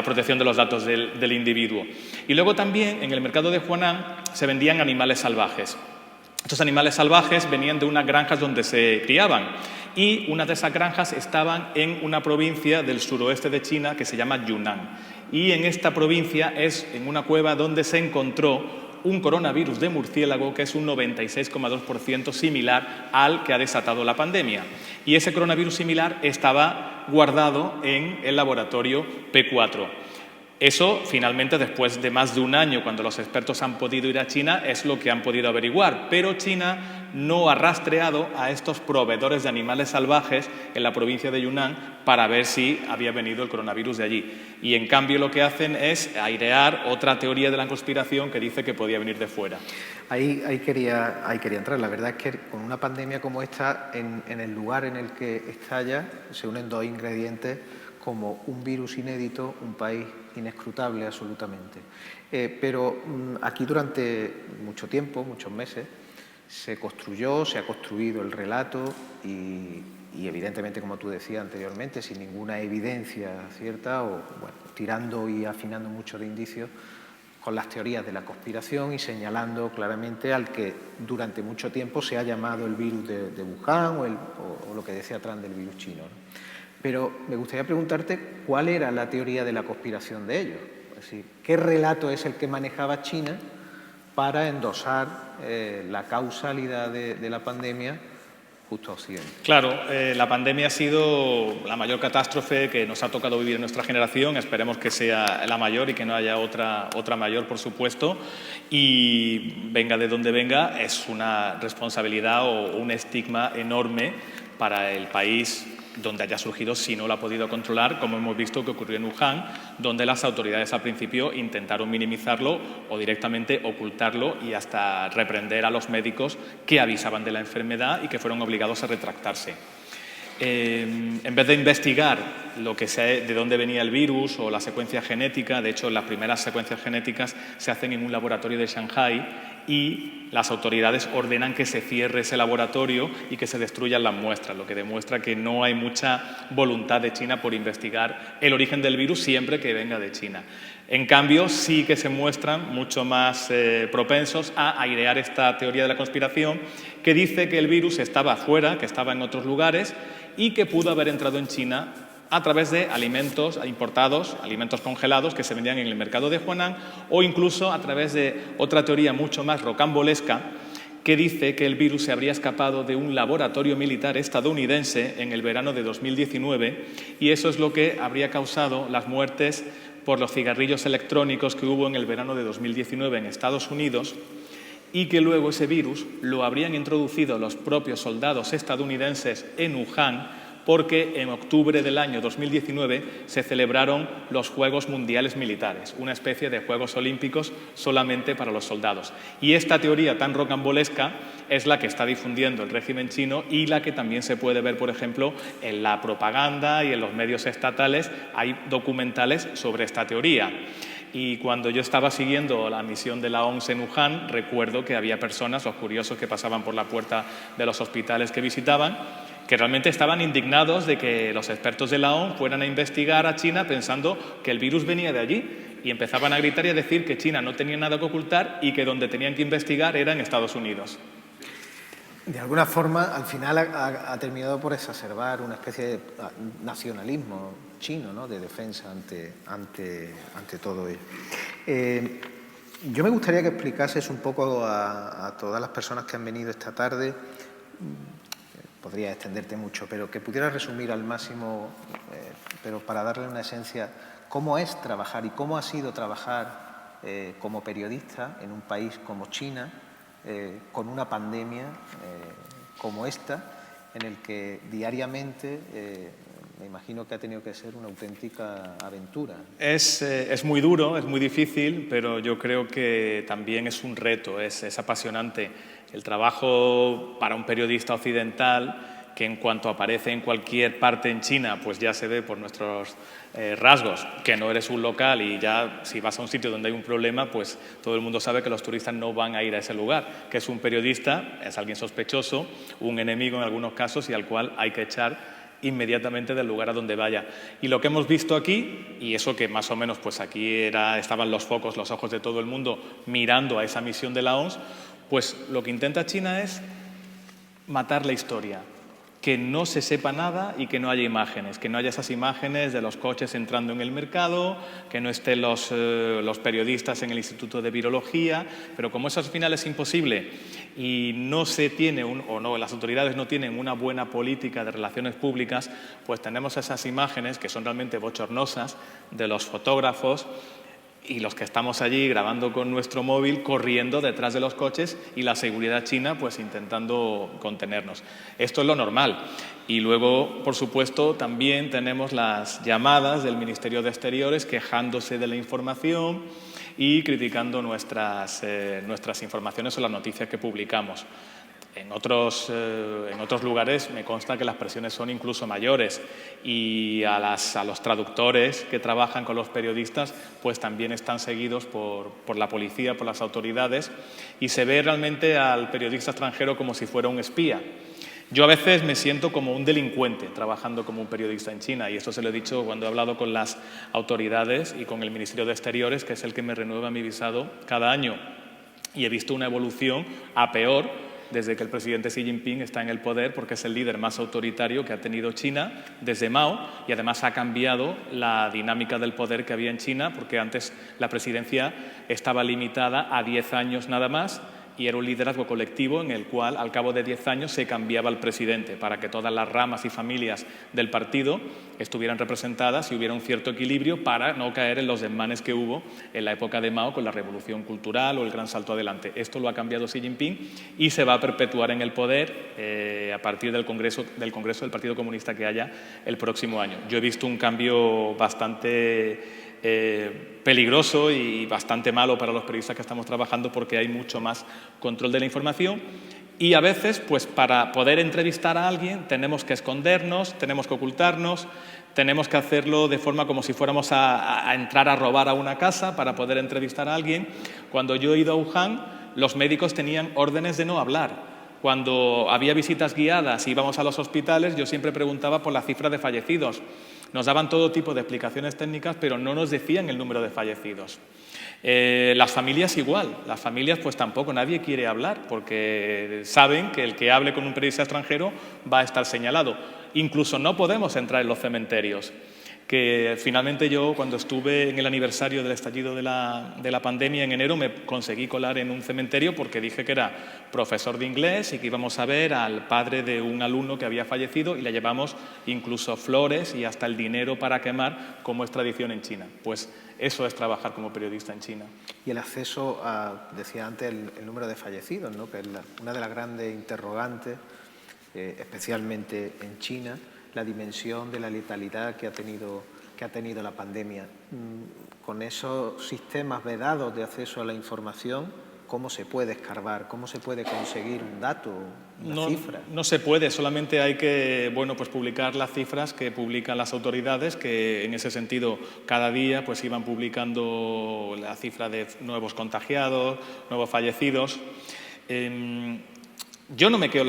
protección de los datos del individuo. Y luego también en el mercado de Huanan se vendían animales salvajes. Estos animales salvajes venían de unas granjas donde se criaban y una de esas granjas estaban en una provincia del suroeste de China que se llama Yunnan. Y en esta provincia es en una cueva donde se encontró un coronavirus de murciélago que es un 96,2% similar al que ha desatado la pandemia. Y ese coronavirus similar estaba guardado en el laboratorio P4. Eso, finalmente, después de más de un año, cuando los expertos han podido ir a China, es lo que han podido averiguar. Pero China no ha rastreado a estos proveedores de animales salvajes en la provincia de Yunnan para ver si había venido el coronavirus de allí. Y, en cambio, lo que hacen es airear otra teoría de la conspiración que dice que podía venir de fuera. Ahí quería entrar. La verdad es que con una pandemia como esta, en el lugar en el que estalla, se unen dos ingredientes como un virus inédito, un país inescrutable absolutamente. Pero aquí durante mucho tiempo, muchos meses, se ha construido el relato y y evidentemente, como tú decías anteriormente, sin ninguna evidencia cierta o bueno, tirando y afinando mucho de indicios con las teorías de la conspiración y señalando claramente al que durante mucho tiempo se ha llamado el virus de Wuhan o lo que decía Trump del virus chino, ¿no? Pero me gustaría preguntarte cuál era la teoría de la conspiración de ellos. Es decir, ¿qué relato es el que manejaba China para endosar la causalidad de la pandemia justo a Occidente? Claro, la pandemia ha sido la mayor catástrofe que nos ha tocado vivir en nuestra generación. Esperemos que sea la mayor y que no haya otra mayor, por supuesto. Y venga de donde venga, es una responsabilidad o un estigma enorme para el país donde haya surgido, si no lo ha podido controlar, como hemos visto que ocurrió en Wuhan, donde las autoridades al principio intentaron minimizarlo o directamente ocultarlo y hasta reprender a los médicos que avisaban de la enfermedad y que fueron obligados a retractarse. En vez de investigar de dónde venía el virus o la secuencia genética, de hecho las primeras secuencias genéticas se hacen en un laboratorio de Shanghái y las autoridades ordenan que se cierre ese laboratorio y que se destruyan las muestras, lo que demuestra que no hay mucha voluntad de China por investigar el origen del virus siempre que venga de China. En cambio, sí que se muestran mucho más propensos a airear esta teoría de la conspiración que dice que el virus estaba fuera, que estaba en otros lugares y que pudo haber entrado en China a través de alimentos importados, alimentos congelados que se vendían en el mercado de Huanan o incluso a través de otra teoría mucho más rocambolesca que dice que el virus se habría escapado de un laboratorio militar estadounidense en el verano de 2019 y eso es lo que habría causado las muertes por los cigarrillos electrónicos que hubo en el verano de 2019 en Estados Unidos y que luego ese virus lo habrían introducido los propios soldados estadounidenses en Wuhan porque en octubre del año 2019 se celebraron los Juegos Mundiales Militares, una especie de Juegos Olímpicos solamente para los soldados. Y esta teoría tan rocambolesca es la que está difundiendo el régimen chino y la que también se puede ver, por ejemplo, en la propaganda y en los medios estatales. Hay documentales sobre esta teoría. Y cuando yo estaba siguiendo la misión de la OMS en Wuhan, recuerdo que había personas, los curiosos que pasaban por la puerta de los hospitales que visitaban, que realmente estaban indignados de que los expertos de la OMS fueran a investigar a China pensando que el virus venía de allí y empezaban a gritar y a decir que China no tenía nada que ocultar y que donde tenían que investigar era en Estados Unidos. De alguna forma, al final ha terminado por exacerbar una especie de nacionalismo chino, ¿no?, de defensa ante todo ello. Yo me gustaría que explicases un poco a todas las personas que han venido esta tarde, podría extenderte mucho, pero que pudieras resumir al máximo, pero para darle una esencia, cómo es trabajar y cómo ha sido trabajar como periodista en un país como China, con una pandemia como esta, en el que diariamente me imagino que ha tenido que ser una auténtica aventura. Es muy duro, es muy difícil, pero yo creo que también es un reto, es apasionante. El trabajo para un periodista occidental, que en cuanto aparece en cualquier parte en China, pues ya se ve por nuestros rasgos que no eres un local y ya si vas a un sitio donde hay un problema, pues todo el mundo sabe que los turistas no van a ir a ese lugar, que es un periodista, es alguien sospechoso, un enemigo en algunos casos y al cual hay que echar inmediatamente del lugar a donde vaya. Y lo que hemos visto aquí, y eso que más o menos pues aquí estaban los focos, los ojos de todo el mundo mirando a esa misión de la OMS, pues lo que intenta China es matar la historia, que no se sepa nada y que no haya imágenes, que no haya esas imágenes de los coches entrando en el mercado, que no estén los periodistas en el Instituto de Virología, pero como eso al final es imposible y no se tiene, las autoridades no tienen una buena política de relaciones públicas, pues tenemos esas imágenes que son realmente bochornosas de los fotógrafos y los que estamos allí grabando con nuestro móvil, corriendo detrás de los coches y la seguridad china pues intentando contenernos. Esto es lo normal. Y luego, por supuesto, también tenemos las llamadas del Ministerio de Exteriores quejándose de la información y criticando nuestras informaciones o las noticias que publicamos. En otros lugares me consta que las presiones son incluso mayores y a los traductores que trabajan con los periodistas pues también están seguidos por la policía, por las autoridades y se ve realmente al periodista extranjero como si fuera un espía. Yo a veces me siento como un delincuente trabajando como un periodista en China, y esto se lo he dicho cuando he hablado con las autoridades y con el Ministerio de Exteriores, que es el que me renueva mi visado cada año, y he visto una evolución a peor desde que el presidente Xi Jinping está en el poder, porque es el líder más autoritario que ha tenido China desde Mao, y además ha cambiado la dinámica del poder que había en China, porque antes la presidencia estaba limitada a 10 años nada más, y era un liderazgo colectivo en el cual al cabo de 10 años se cambiaba el presidente para que todas las ramas y familias del partido estuvieran representadas y hubiera un cierto equilibrio para no caer en los desmanes que hubo en la época de Mao con la revolución cultural o el gran salto adelante. Esto lo ha cambiado Xi Jinping y se va a perpetuar en el poder a partir del Congreso del Partido Comunista que haya el próximo año. Yo he visto un cambio bastante peligroso y bastante malo para los periodistas que estamos trabajando, porque hay mucho más control de la información, y a veces, pues para poder entrevistar a alguien tenemos que escondernos, tenemos que ocultarnos, tenemos que hacerlo de forma como si fuéramos a entrar a robar a una casa para poder entrevistar a alguien. Cuando yo he ido a Wuhan, los médicos tenían órdenes de no hablar. Cuando había visitas guiadas y íbamos a los hospitales, yo siempre preguntaba por la cifra de fallecidos. Nos daban todo tipo de explicaciones técnicas, pero no nos decían el número de fallecidos. Las familias igual, las familias pues tampoco, nadie quiere hablar, porque saben que el que hable con un periodista extranjero va a estar señalado. Incluso no podemos entrar en los cementerios. Que finalmente yo, cuando estuve en el aniversario del estallido de la pandemia en enero, me conseguí colar en un cementerio porque dije que era profesor de inglés y que íbamos a ver al padre de un alumno que había fallecido, y le llevamos incluso flores y hasta el dinero para quemar, como es tradición en China. Pues eso es trabajar como periodista en China. Y el acceso a, decía antes, el número de fallecidos, ¿no? Que es una de las grandes interrogantes, especialmente en China, la dimensión de la letalidad que ha tenido la pandemia. Con esos sistemas vedados de acceso a la información, ¿cómo se puede escarbar? ¿Cómo se puede conseguir un dato, una cifra? No se puede, solamente hay que pues publicar las cifras que publican las autoridades, que en ese sentido cada día pues iban publicando la cifra de nuevos contagiados, nuevos fallecidos. Yo no me creo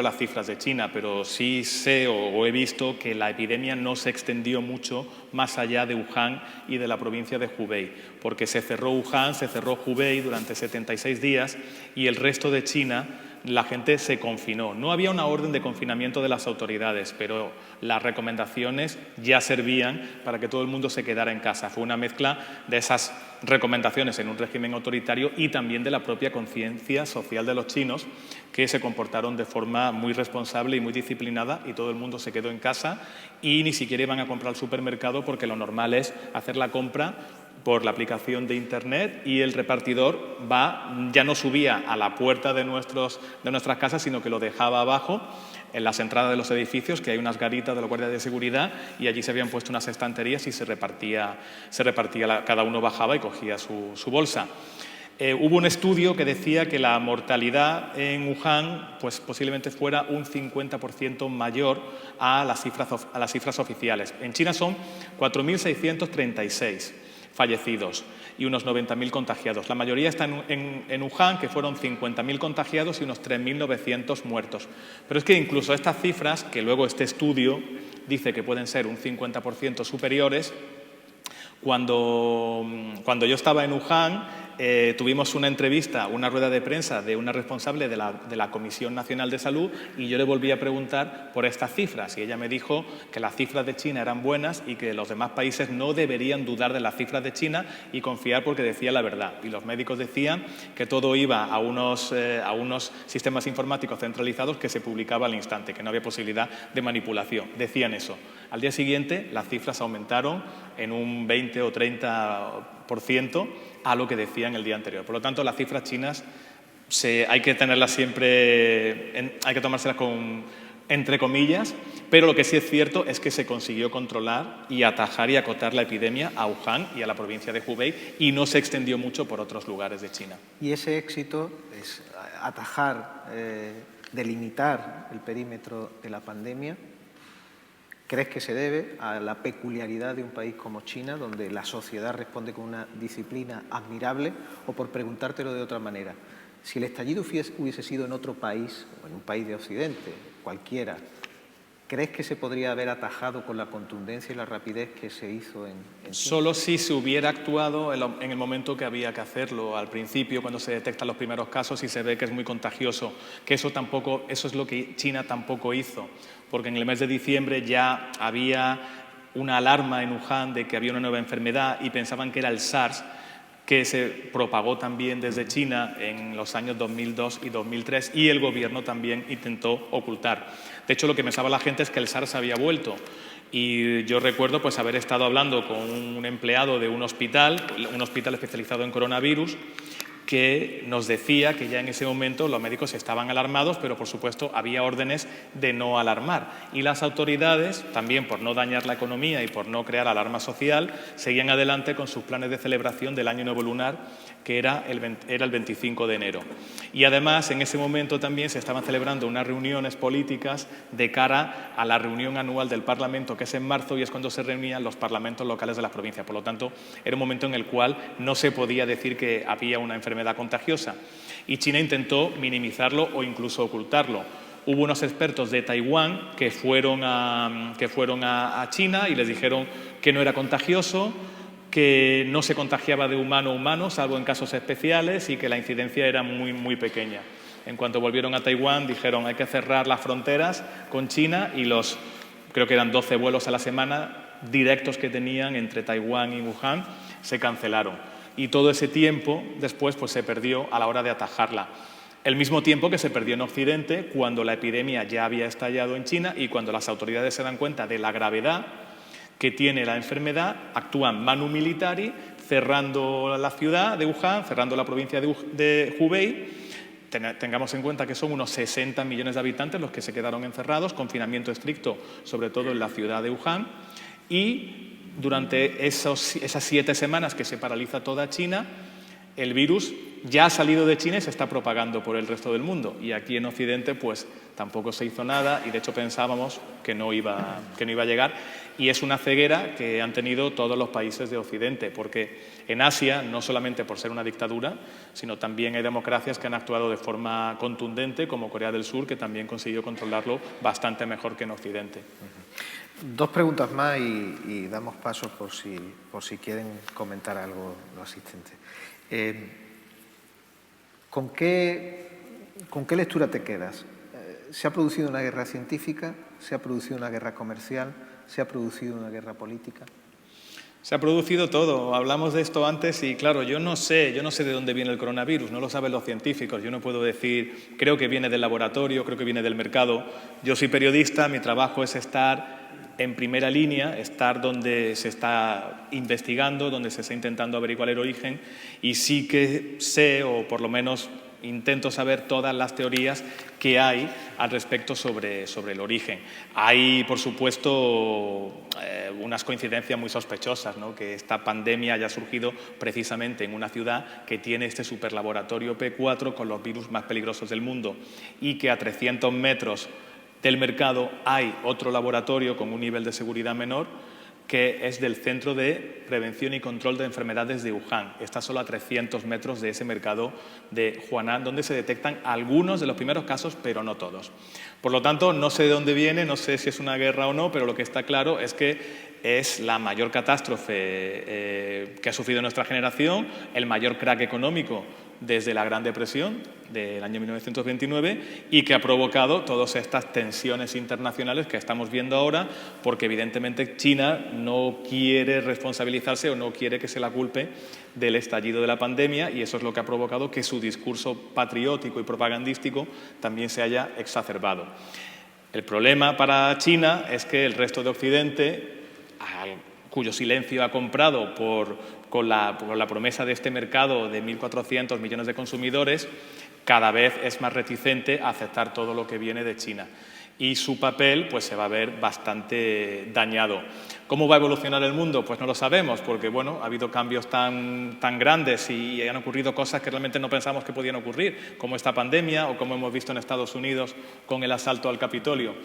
las cifras de China, pero sí sé o he visto que la epidemia no se extendió mucho más allá de Wuhan y de la provincia de Hubei, porque se cerró Wuhan, se cerró Hubei durante 76 días y el resto de China la gente se confinó. No había una orden de confinamiento de las autoridades, pero las recomendaciones ya servían para que todo el mundo se quedara en casa. Fue una mezcla de esas recomendaciones en un régimen autoritario y también de la propia conciencia social de los chinos, que se comportaron de forma muy responsable y muy disciplinada, y todo el mundo se quedó en casa y ni siquiera iban a comprar al supermercado, porque lo normal es hacer la compra por la aplicación de Internet, y el repartidor ya no subía a la puerta de nuestras casas, sino que lo dejaba abajo en las entradas de los edificios, que hay unas garitas de la Guardia de Seguridad, y allí se habían puesto unas estanterías y se repartía cada uno bajaba y cogía su bolsa. Hubo un estudio que decía que la mortalidad en Wuhan pues posiblemente fuera un 50% mayor a las cifras oficiales. En China son 4.636 fallecidos y unos 90.000 contagiados. La mayoría están en Wuhan, que fueron 50.000 contagiados y unos 3.900 muertos. Pero es que incluso estas cifras, que luego este estudio dice que pueden ser un 50% superiores, cuando yo estaba en Wuhan, tuvimos una entrevista, una rueda de prensa de una responsable de la Comisión Nacional de Salud, y yo le volví a preguntar por estas cifras, y ella me dijo que las cifras de China eran buenas y que los demás países no deberían dudar de las cifras de China y confiar, porque decía la verdad. Y los médicos decían que todo iba a unos sistemas informáticos centralizados que se publicaba al instante, que no había posibilidad de manipulación. Decían eso. Al día siguiente las cifras aumentaron en un 20 o 30% a lo que decían el día anterior. Por lo tanto, las cifras chinas hay que tenerlas siempre, hay que tomárselas entre comillas, pero lo que sí es cierto es que se consiguió controlar y atajar y acotar la epidemia a Wuhan y a la provincia de Hubei, y no se extendió mucho por otros lugares de China. Y ese éxito es atajar, delimitar el perímetro de la pandemia. ¿Crees que se debe a la peculiaridad de un país como China, donde la sociedad responde con una disciplina admirable? O, por preguntártelo de otra manera, Si el estallido hubiese sido en otro país, o en un país de Occidente, cualquiera, ¿crees que se podría haber atajado con la contundencia y la rapidez que se hizo en China? Solo si se hubiera actuado en el momento que había que hacerlo, al principio, cuando se detectan los primeros casos y se ve que es muy contagioso, que eso es lo que China tampoco hizo, porque en el mes de diciembre ya había una alarma en Wuhan de que había una nueva enfermedad y pensaban que era el SARS, que se propagó también desde China en los años 2002 y 2003 y el gobierno también intentó ocultar. De hecho, lo que pensaba la gente es que el SARS había vuelto y yo recuerdo pues haber estado hablando con un empleado de un hospital especializado en coronavirus, que nos decía que ya en ese momento los médicos estaban alarmados, pero por supuesto había órdenes de no alarmar. Y las autoridades, también por no dañar la economía y por no crear alarma social, seguían adelante con sus planes de celebración del Año Nuevo Lunar, que era el 25 de enero. Y además, en ese momento también se estaban celebrando unas reuniones políticas de cara a la reunión anual del Parlamento, que es en marzo, y es cuando se reunían los parlamentos locales de las provincias. Por lo tanto, era un momento en el cual no se podía decir que había una enfermedad contagiosa. Y China intentó minimizarlo o incluso ocultarlo. Hubo unos expertos de Taiwán que fueron a China y les dijeron que no era contagioso, que no se contagiaba de humano a humano, salvo en casos especiales, y que la incidencia era muy, muy pequeña. En cuanto volvieron a Taiwán, dijeron hay que cerrar las fronteras con China y creo que eran 12 vuelos a la semana directos que tenían entre Taiwán y Wuhan se cancelaron. Y todo ese tiempo después pues, se perdió a la hora de atajarla. El mismo tiempo que se perdió en Occidente cuando la epidemia ya había estallado en China y cuando las autoridades se dan cuenta de la gravedad que tiene la enfermedad, actúan manu militari, cerrando la ciudad de Wuhan, cerrando la provincia de Hubei. Tengamos en cuenta que son unos 60 millones de habitantes los que se quedaron encerrados, confinamiento estricto, sobre todo en la ciudad de Wuhan, y durante esas 7 semanas que se paraliza toda China, el virus ya ha salido de China y se está propagando por el resto del mundo. Y aquí en Occidente pues tampoco se hizo nada y de hecho pensábamos que no iba a llegar. Y es una ceguera que han tenido todos los países de Occidente, porque en Asia, no solamente por ser una dictadura, sino también hay democracias que han actuado de forma contundente, como Corea del Sur, que también consiguió controlarlo bastante mejor que en Occidente. 2 preguntas más y damos paso por si quieren comentar algo los asistentes. ¿Con qué lectura te quedas? ¿Se ha producido una guerra científica? ¿Se ha producido una guerra comercial? ¿Se ha producido una guerra política? Se ha producido todo. Hablamos de esto antes y, claro, yo no sé de dónde viene el coronavirus, no lo saben los científicos. Yo no puedo decir, creo que viene del laboratorio, creo que viene del mercado. Yo soy periodista, mi trabajo es estar en primera línea, estar donde se está investigando, donde se está intentando averiguar el origen, y sí que sé, o por lo menos intento saber todas las teorías que hay al respecto sobre el origen. Hay, por supuesto, unas coincidencias muy sospechosas, ¿no? Que esta pandemia haya surgido precisamente en una ciudad que tiene este superlaboratorio P4 con los virus más peligrosos del mundo y que a 300 metros del mercado hay otro laboratorio con un nivel de seguridad menor que es del Centro de Prevención y Control de Enfermedades de Wuhan. Está solo a 300 metros de ese mercado de Huanan, donde se detectan algunos de los primeros casos, pero no todos. Por lo tanto, no sé de dónde viene, no sé si es una guerra o no, pero lo que está claro es que es la mayor catástrofe que ha sufrido nuestra generación, el mayor crack económico desde la Gran Depresión del año 1929 y que ha provocado todas estas tensiones internacionales que estamos viendo ahora, porque evidentemente China no quiere responsabilizarse o no quiere que se la culpe del estallido de la pandemia, y eso es lo que ha provocado que su discurso patriótico y propagandístico también se haya exacerbado. El problema para China es que el resto de Occidente, cuyo silencio ha comprado con la promesa de este mercado de 1.400 millones de consumidores, cada vez es más reticente a aceptar todo lo que viene de China. Y su papel pues, se va a ver bastante dañado. ¿Cómo va a evolucionar el mundo? Pues no lo sabemos, porque bueno, ha habido cambios tan grandes y han ocurrido cosas que realmente no pensamos que podían ocurrir, como esta pandemia o como hemos visto en Estados Unidos con el asalto al Capitolio.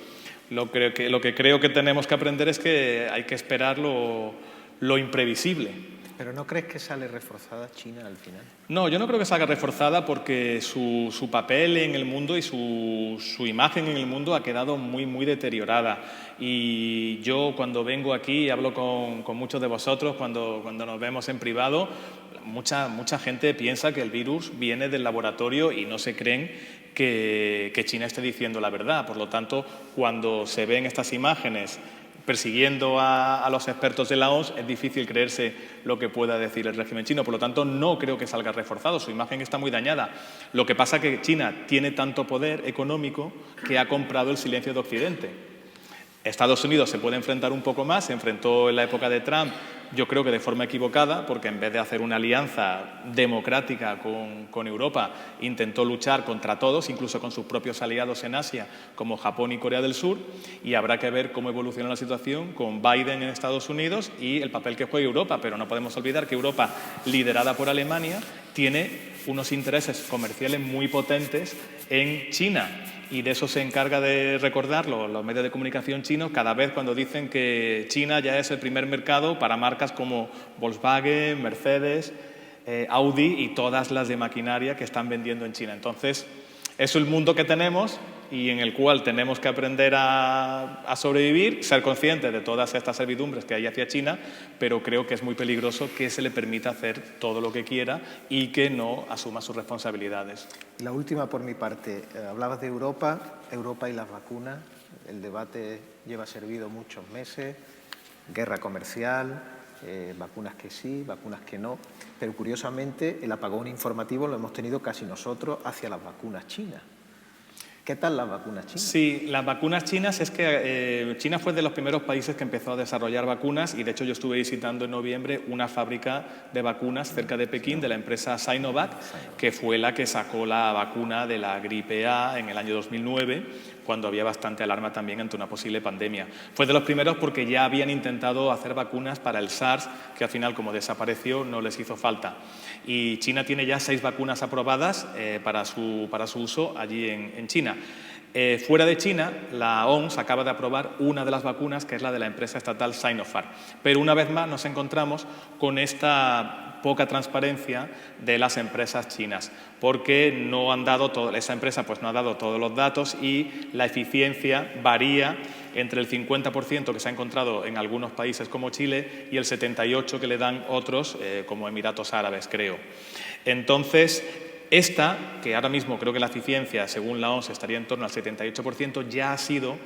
Lo que creo que tenemos que aprender es que hay que esperar lo imprevisible. ¿Pero no crees que sale reforzada China al final? No, yo no creo que salga reforzada porque su papel en el mundo y su imagen en el mundo ha quedado muy deteriorada. Y yo cuando vengo aquí y hablo con muchos de vosotros, cuando nos vemos en privado, mucha gente piensa que el virus viene del laboratorio y no se creen que China esté diciendo la verdad. Por lo tanto, cuando se ven estas imágenes persiguiendo a los expertos de la OMS, es difícil creerse lo que pueda decir el régimen chino. Por lo tanto, no creo que salga reforzado. Su imagen está muy dañada. Lo que pasa es que China tiene tanto poder económico que ha comprado el silencio de Occidente. Estados Unidos se puede enfrentar un poco más, se enfrentó en la época de Trump, yo creo que de forma equivocada, porque en vez de hacer una alianza democrática con Europa, intentó luchar contra todos, incluso con sus propios aliados en Asia, como Japón y Corea del Sur, y habrá que ver cómo evoluciona la situación con Biden en Estados Unidos y el papel que juega Europa, pero no podemos olvidar que Europa, liderada por Alemania, tiene unos intereses comerciales muy potentes en China. Y de eso se encarga de recordarlo los medios de comunicación chinos cada vez cuando dicen que China ya es el primer mercado para marcas como Volkswagen, Mercedes, Audi y todas las de maquinaria que están vendiendo en China. Entonces, es el mundo que tenemos y en el cual tenemos que aprender a sobrevivir, ser conscientes de todas estas servidumbres que hay hacia China, pero creo que es muy peligroso que se le permita hacer todo lo que quiera y que no asuma sus responsabilidades. La última por mi parte. Hablabas de Europa y las vacunas. El debate lleva servido muchos meses, guerra comercial, vacunas que sí, vacunas que no, pero curiosamente el apagón informativo lo hemos tenido casi nosotros hacia las vacunas chinas. ¿Qué tal las vacunas chinas? Sí, las vacunas chinas es que China fue de los primeros países que empezó a desarrollar vacunas y de hecho yo estuve visitando en noviembre una fábrica de vacunas cerca de Pekín de la empresa Sinovac, que fue la que sacó la vacuna de la gripe A en el año 2009, cuando había bastante alarma también ante una posible pandemia. Fue de los primeros porque ya habían intentado hacer vacunas para el SARS, que al final, como desapareció, no les hizo falta. Y China tiene ya 6 vacunas aprobadas para su uso allí en China. Fuera de China, la OMS acaba de aprobar una de las vacunas, que es la de la empresa estatal Sinopharm. Pero una vez más nos encontramos con esta poca transparencia de las empresas chinas, porque esa empresa pues no ha dado todos los datos y la eficiencia varía entre el 50% que se ha encontrado en algunos países como Chile y el 78% que le dan otros, como Emiratos Árabes, creo. Entonces, esta, que ahora mismo creo que la eficiencia, según la OMS, estaría en torno al 78%, ya ha sido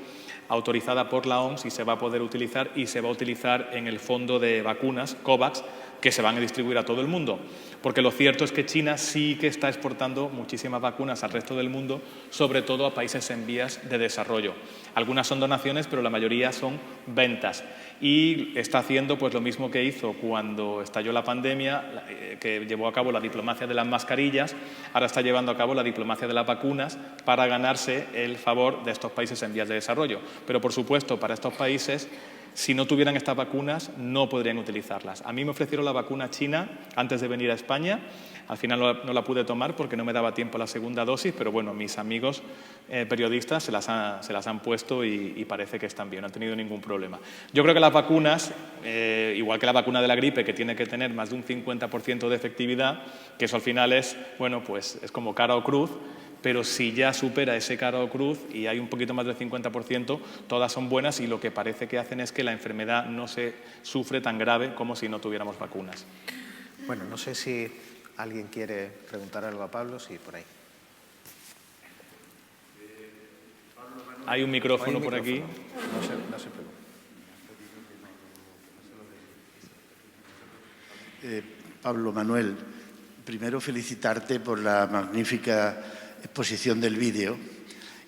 autorizada por la OMS y se va a poder utilizar y se va a utilizar en el fondo de vacunas COVAX que se van a distribuir a todo el mundo. Porque lo cierto es que China sí que está exportando muchísimas vacunas al resto del mundo, sobre todo a países en vías de desarrollo. Algunas son donaciones, pero la mayoría son ventas. Y está haciendo pues lo mismo que hizo cuando estalló la pandemia, que llevó a cabo la diplomacia de las mascarillas, ahora está llevando a cabo la diplomacia de las vacunas para ganarse el favor de estos países en vías de desarrollo. Pero, por supuesto, para estos países, si no tuvieran estas vacunas, no podrían utilizarlas. A mí me ofrecieron la vacuna china antes de venir a España. Al final no la pude tomar porque no me daba tiempo a la segunda dosis, pero bueno, mis amigos periodistas se las han puesto y parece que están bien, no han tenido ningún problema. Yo creo que las vacunas, igual que la vacuna de la gripe, que tiene que tener más de un 50% de efectividad, que eso al final es, bueno, pues es como cara o cruz, pero si ya supera ese cara o cruz y hay un poquito más del 50%, todas son buenas y lo que parece que hacen es que la enfermedad no se sufre tan grave como si no tuviéramos vacunas. Bueno, no sé si alguien quiere preguntar algo a Pablo, sí, por ahí. Hay un micrófono por aquí. No se preocupe. Pablo Manuel, primero felicitarte por la magnífica exposición del vídeo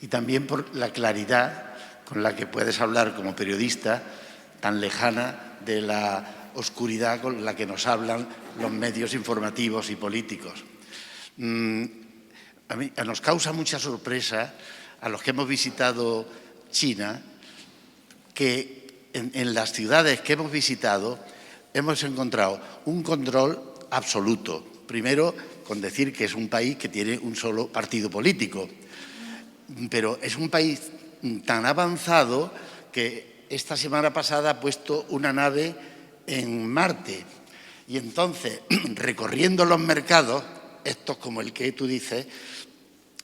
y también por la claridad con la que puedes hablar como periodista tan lejana de la oscuridad con la que nos hablan los medios informativos y políticos. Nos causa mucha sorpresa a los que hemos visitado China que en las ciudades que hemos visitado hemos encontrado un control absoluto. Primero, con decir que es un país que tiene un solo partido político, pero es un país tan avanzado que esta semana pasada ha puesto una nave en Marte Y entonces, recorriendo los mercados, estos como el que tú dices,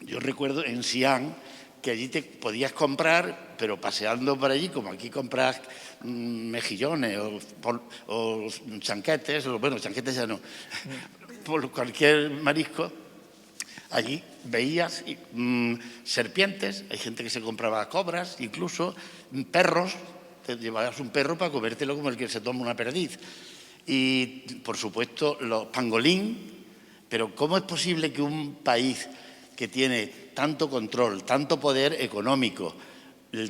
yo recuerdo en Xi'an que allí te podías comprar, pero paseando por allí, como aquí compras mejillones o chanquetes, bueno, chanquetes ya no, por cualquier marisco, allí veías serpientes, hay gente que se compraba cobras, incluso perros, te llevabas un perro para comértelo como el que se toma una perdiz. Y, por supuesto, los pangolín, pero ¿cómo es posible que un país que tiene tanto control, tanto poder económico,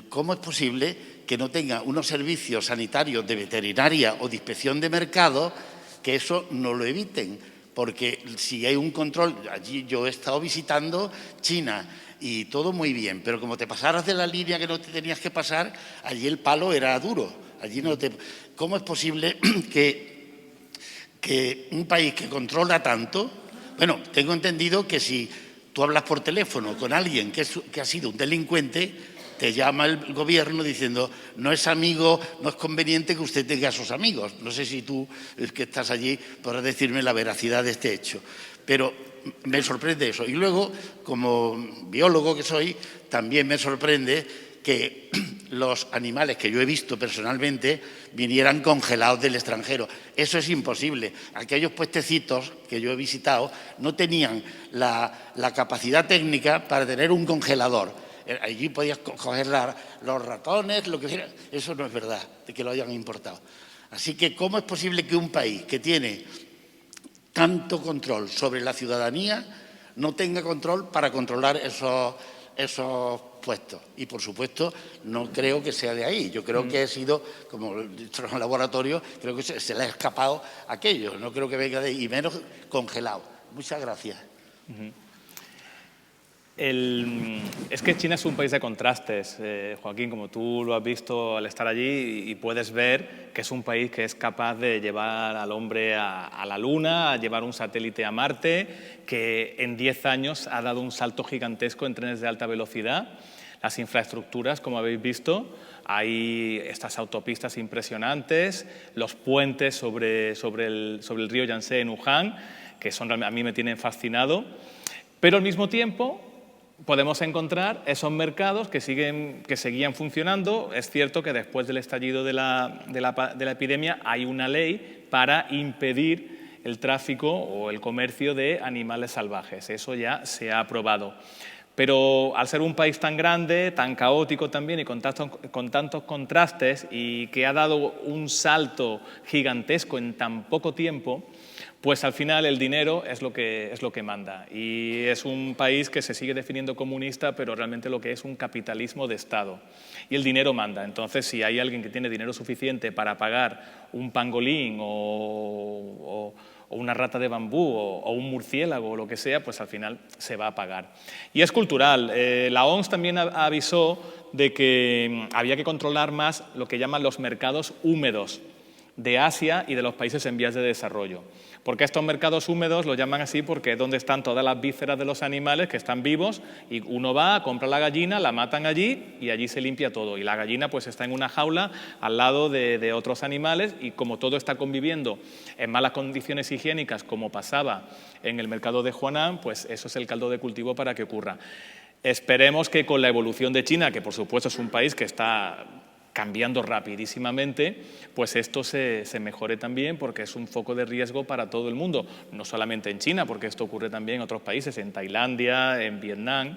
cómo es posible que no tenga unos servicios sanitarios de veterinaria o de inspección de mercado que eso no lo eviten? Porque si hay un control, allí yo he estado visitando China y todo muy bien, pero como te pasaras de la línea que no te tenías que pasar, allí el palo era duro. Allí no te... ¿Cómo es posible que un país que controla tanto? Bueno, tengo entendido que si tú hablas por teléfono con alguien que ha sido un delincuente, te llama el gobierno diciendo no es amigo, no es conveniente que usted tenga a sus amigos. No sé si tú, que estás allí, podrás decirme la veracidad de este hecho. Pero me sorprende eso. Y luego, como biólogo que soy, también me sorprende que los animales que yo he visto personalmente vinieran congelados del extranjero. Eso es imposible. Aquellos puestecitos que yo he visitado no tenían la capacidad técnica para tener un congelador. Allí podías coger los ratones, lo que fuera. Eso no es verdad, de que lo hayan importado. Así que, ¿cómo es posible que un país que tiene tanto control sobre la ciudadanía no tenga control para controlar esos puestos? Y, por supuesto, no creo que sea de ahí. Yo creo que ha sido, como he dicho en el laboratorio, creo que se le ha escapado aquello. No creo que venga de ahí, y menos congelado. Muchas gracias. Es que China es un país de contrastes, Joaquín, como tú lo has visto al estar allí, y puedes ver que es un país que es capaz de llevar al hombre a la Luna, a llevar un satélite a Marte, que en 10 años ha dado un salto gigantesco en trenes de alta velocidad. Las infraestructuras, como habéis visto, hay estas autopistas impresionantes, los puentes sobre el río Yangtze en Wuhan, que a mí me tienen fascinado, pero al mismo tiempo podemos encontrar esos mercados que seguían funcionando. Es cierto que después del estallido de la epidemia hay una ley para impedir el tráfico o el comercio de animales salvajes. Eso ya se ha aprobado. Pero al ser un país tan grande, tan caótico también y con tantos contrastes, y que ha dado un salto gigantesco en tan poco tiempo, pues al final el dinero es lo que manda. Y es un país que se sigue definiendo comunista, pero realmente lo que es un capitalismo de Estado. Y el dinero manda. Entonces, si hay alguien que tiene dinero suficiente para pagar un pangolín o una rata de bambú o un murciélago o lo que sea, pues al final se va a pagar. Y es cultural. La OMS también avisó de que había que controlar más lo que llaman los mercados húmedos de Asia y de los países en vías de desarrollo. ¿Por qué estos mercados húmedos los llaman así? Porque es donde están todas las vísceras de los animales que están vivos, y uno va, compra la gallina, la matan allí y allí se limpia todo. Y la gallina pues está en una jaula al lado de otros animales, y como todo está conviviendo en malas condiciones higiénicas, como pasaba en el mercado de Huanan, pues eso es el caldo de cultivo para que ocurra. Esperemos que con la evolución de China, que por supuesto es un país que está cambiando rapidísimamente, pues esto se mejore también, porque es un foco de riesgo para todo el mundo, no solamente en China, porque esto ocurre también en otros países, en Tailandia, en Vietnam.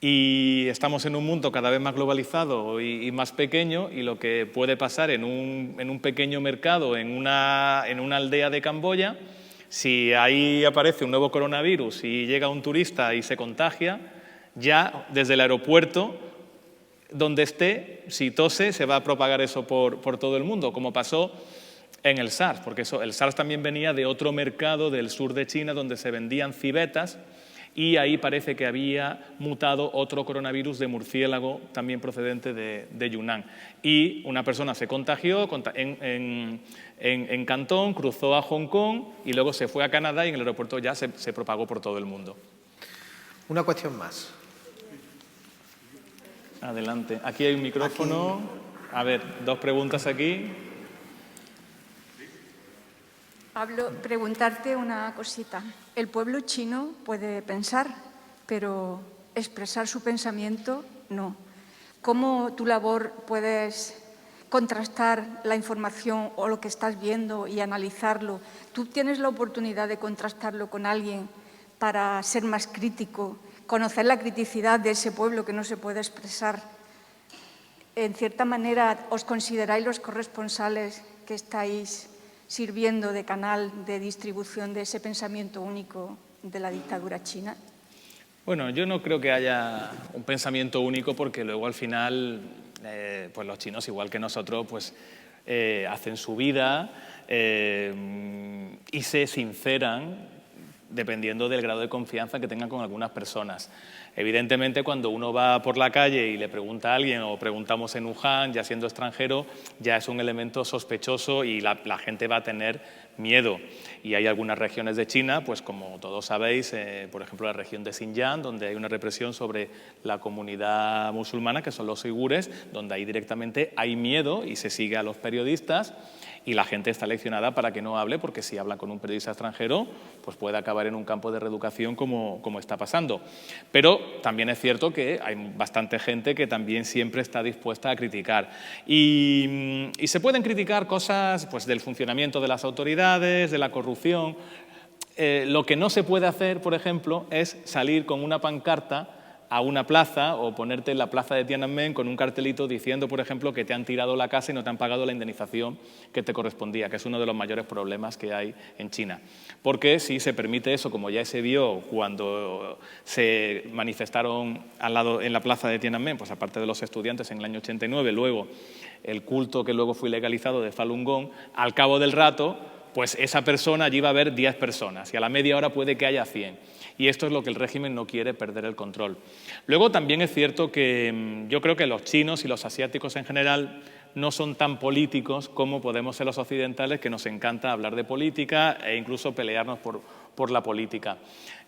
Y estamos en un mundo cada vez más globalizado y más pequeño, y lo que puede pasar en un pequeño mercado, en una aldea de Camboya, si ahí aparece un nuevo coronavirus y llega un turista y se contagia, ya desde el aeropuerto donde esté, si tose, se va a propagar eso por todo el mundo, como pasó en el SARS, porque el SARS también venía de otro mercado del sur de China donde se vendían civetas, y ahí parece que había mutado otro coronavirus de murciélago también procedente de Yunnan. Y una persona se contagió en Cantón, cruzó a Hong Kong y luego se fue a Canadá, y en el aeropuerto ya se propagó por todo el mundo. Una cuestión más. Adelante. Aquí hay un micrófono. A ver, 2 preguntas aquí. Preguntarte una cosita. El pueblo chino puede pensar, pero expresar su pensamiento no. ¿Cómo tu labor puedes contrastar la información o lo que estás viendo y analizarlo? ¿Tú tienes la oportunidad de contrastarlo con alguien para ser más crítico, conocer la criticidad de ese pueblo que no se puede expresar? En cierta manera, ¿os consideráis los corresponsales que estáis sirviendo de canal de distribución de ese pensamiento único de la dictadura china? Bueno, yo no creo que haya un pensamiento único porque luego al final pues los chinos, igual que nosotros, pues hacen su vida y se sinceran dependiendo del grado de confianza que tengan con algunas personas. Evidentemente, cuando uno va por la calle y le pregunta a alguien, o preguntamos en Wuhan, ya siendo extranjero, ya es un elemento sospechoso y la gente va a tener miedo. Y hay algunas regiones de China, pues como todos sabéis, por ejemplo la región de Xinjiang, donde hay una represión sobre la comunidad musulmana, que son los uigures, donde ahí directamente hay miedo y se sigue a los periodistas y la gente está leccionada para que no hable, porque si habla con un periodista extranjero, pues puede acabar en un campo de reeducación como está pasando. Pero también es cierto que hay bastante gente que también siempre está dispuesta a criticar. Y se pueden criticar cosas pues, del funcionamiento de las autoridades, de la corrupción. Lo que no se puede hacer, por ejemplo, es salir con una pancarta a una plaza o ponerte en la plaza de Tiananmen con un cartelito diciendo, por ejemplo, que te han tirado la casa y no te han pagado la indemnización que te correspondía, que es uno de los mayores problemas que hay en China. Porque si se permite eso, como ya se vio cuando se manifestaron en la plaza de Tiananmen, pues aparte de los estudiantes en el año 89, luego el culto que luego fue legalizado de Falun Gong, al cabo del rato, pues esa persona allí va a haber 10 personas y a la media hora puede que haya 100. Y esto es lo que el régimen no quiere, perder el control. Luego también es cierto que yo creo que los chinos y los asiáticos en general no son tan políticos como podemos ser los occidentales, que nos encanta hablar de política e incluso pelearnos por la política.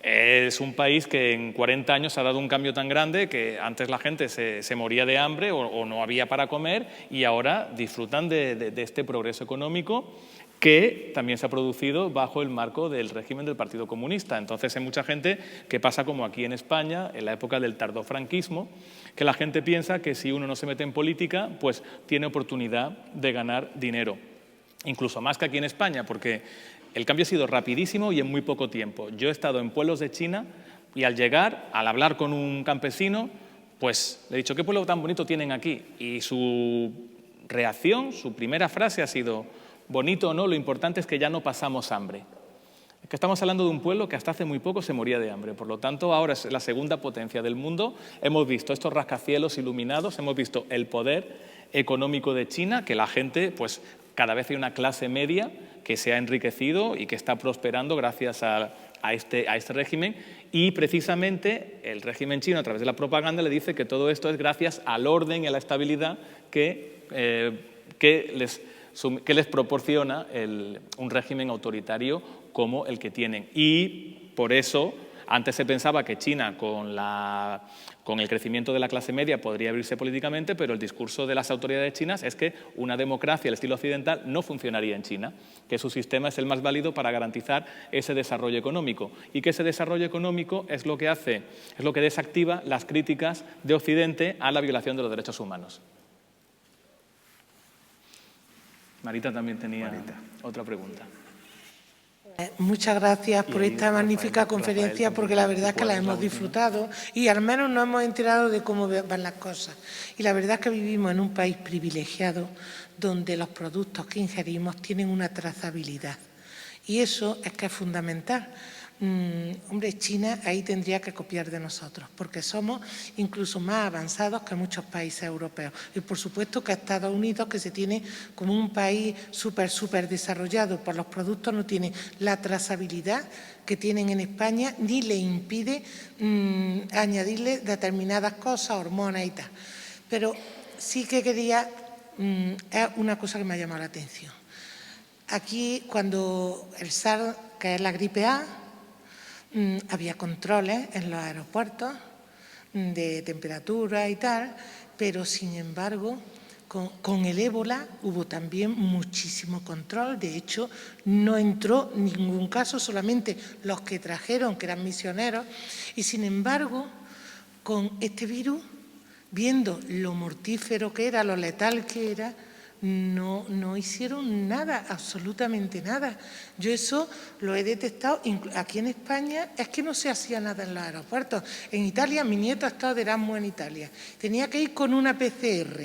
Es un país que en 40 años ha dado un cambio tan grande que antes la gente se moría de hambre o no había para comer y ahora disfrutan de este progreso económico que también se ha producido bajo el marco del régimen del Partido Comunista. Entonces hay mucha gente que pasa como aquí en España, en la época del tardofranquismo, que la gente piensa que si uno no se mete en política, pues tiene oportunidad de ganar dinero. Incluso más que aquí en España, porque el cambio ha sido rapidísimo y en muy poco tiempo. Yo he estado en pueblos de China y al llegar, al hablar con un campesino, pues le he dicho, ¿qué pueblo tan bonito tienen aquí? Y su reacción, su primera frase ha sido, bonito o no, lo importante es que ya no pasamos hambre. Es que estamos hablando de un pueblo que hasta hace muy poco se moría de hambre. Por lo tanto, ahora es la segunda potencia del mundo. Hemos visto estos rascacielos iluminados, hemos visto el poder económico de China, que la gente, pues cada vez hay una clase media que se ha enriquecido y que está prosperando gracias a este régimen. Y precisamente el régimen chino, a través de la propaganda, le dice que todo esto es gracias al orden y a la estabilidad que les proporciona un régimen autoritario como el que tienen. Y por eso, antes se pensaba que China, con el crecimiento de la clase media, podría abrirse políticamente, pero el discurso de las autoridades chinas es que una democracia al estilo occidental no funcionaría en China, que su sistema es el más válido para garantizar ese desarrollo económico, y que ese desarrollo económico es lo que desactiva las críticas de Occidente a la violación de los derechos humanos. Marita también tenía otra pregunta. Muchas gracias por esta magnífica conferencia, porque la verdad es que la hemos disfrutado y al menos nos hemos enterado de cómo van las cosas. Y la verdad es que vivimos en un país privilegiado donde los productos que ingerimos tienen una trazabilidad. Y eso es que es fundamental. Hombre, China ahí tendría que copiar de nosotros, porque somos incluso más avanzados que muchos países europeos. Y por supuesto que Estados Unidos, que se tiene como un país súper desarrollado por los productos, no tiene la trazabilidad que tienen en España, ni le impide añadirle determinadas cosas, hormonas y tal. Pero sí que quería, es una cosa que me ha llamado la atención. Aquí, cuando el SARS, que es la gripe A, había controles en los aeropuertos de temperatura y tal, pero sin embargo, Con el ébola hubo también muchísimo control, de hecho no entró ningún caso, solamente los que trajeron, que eran misioneros, y sin embargo con este virus, viendo lo mortífero que era, lo letal que era, no hicieron nada, absolutamente nada. Yo eso lo he detectado, aquí en España es que no se hacía nada en los aeropuertos. En Italia, mi nieto ha estado de Erasmus en Italia, tenía que ir con una PCR,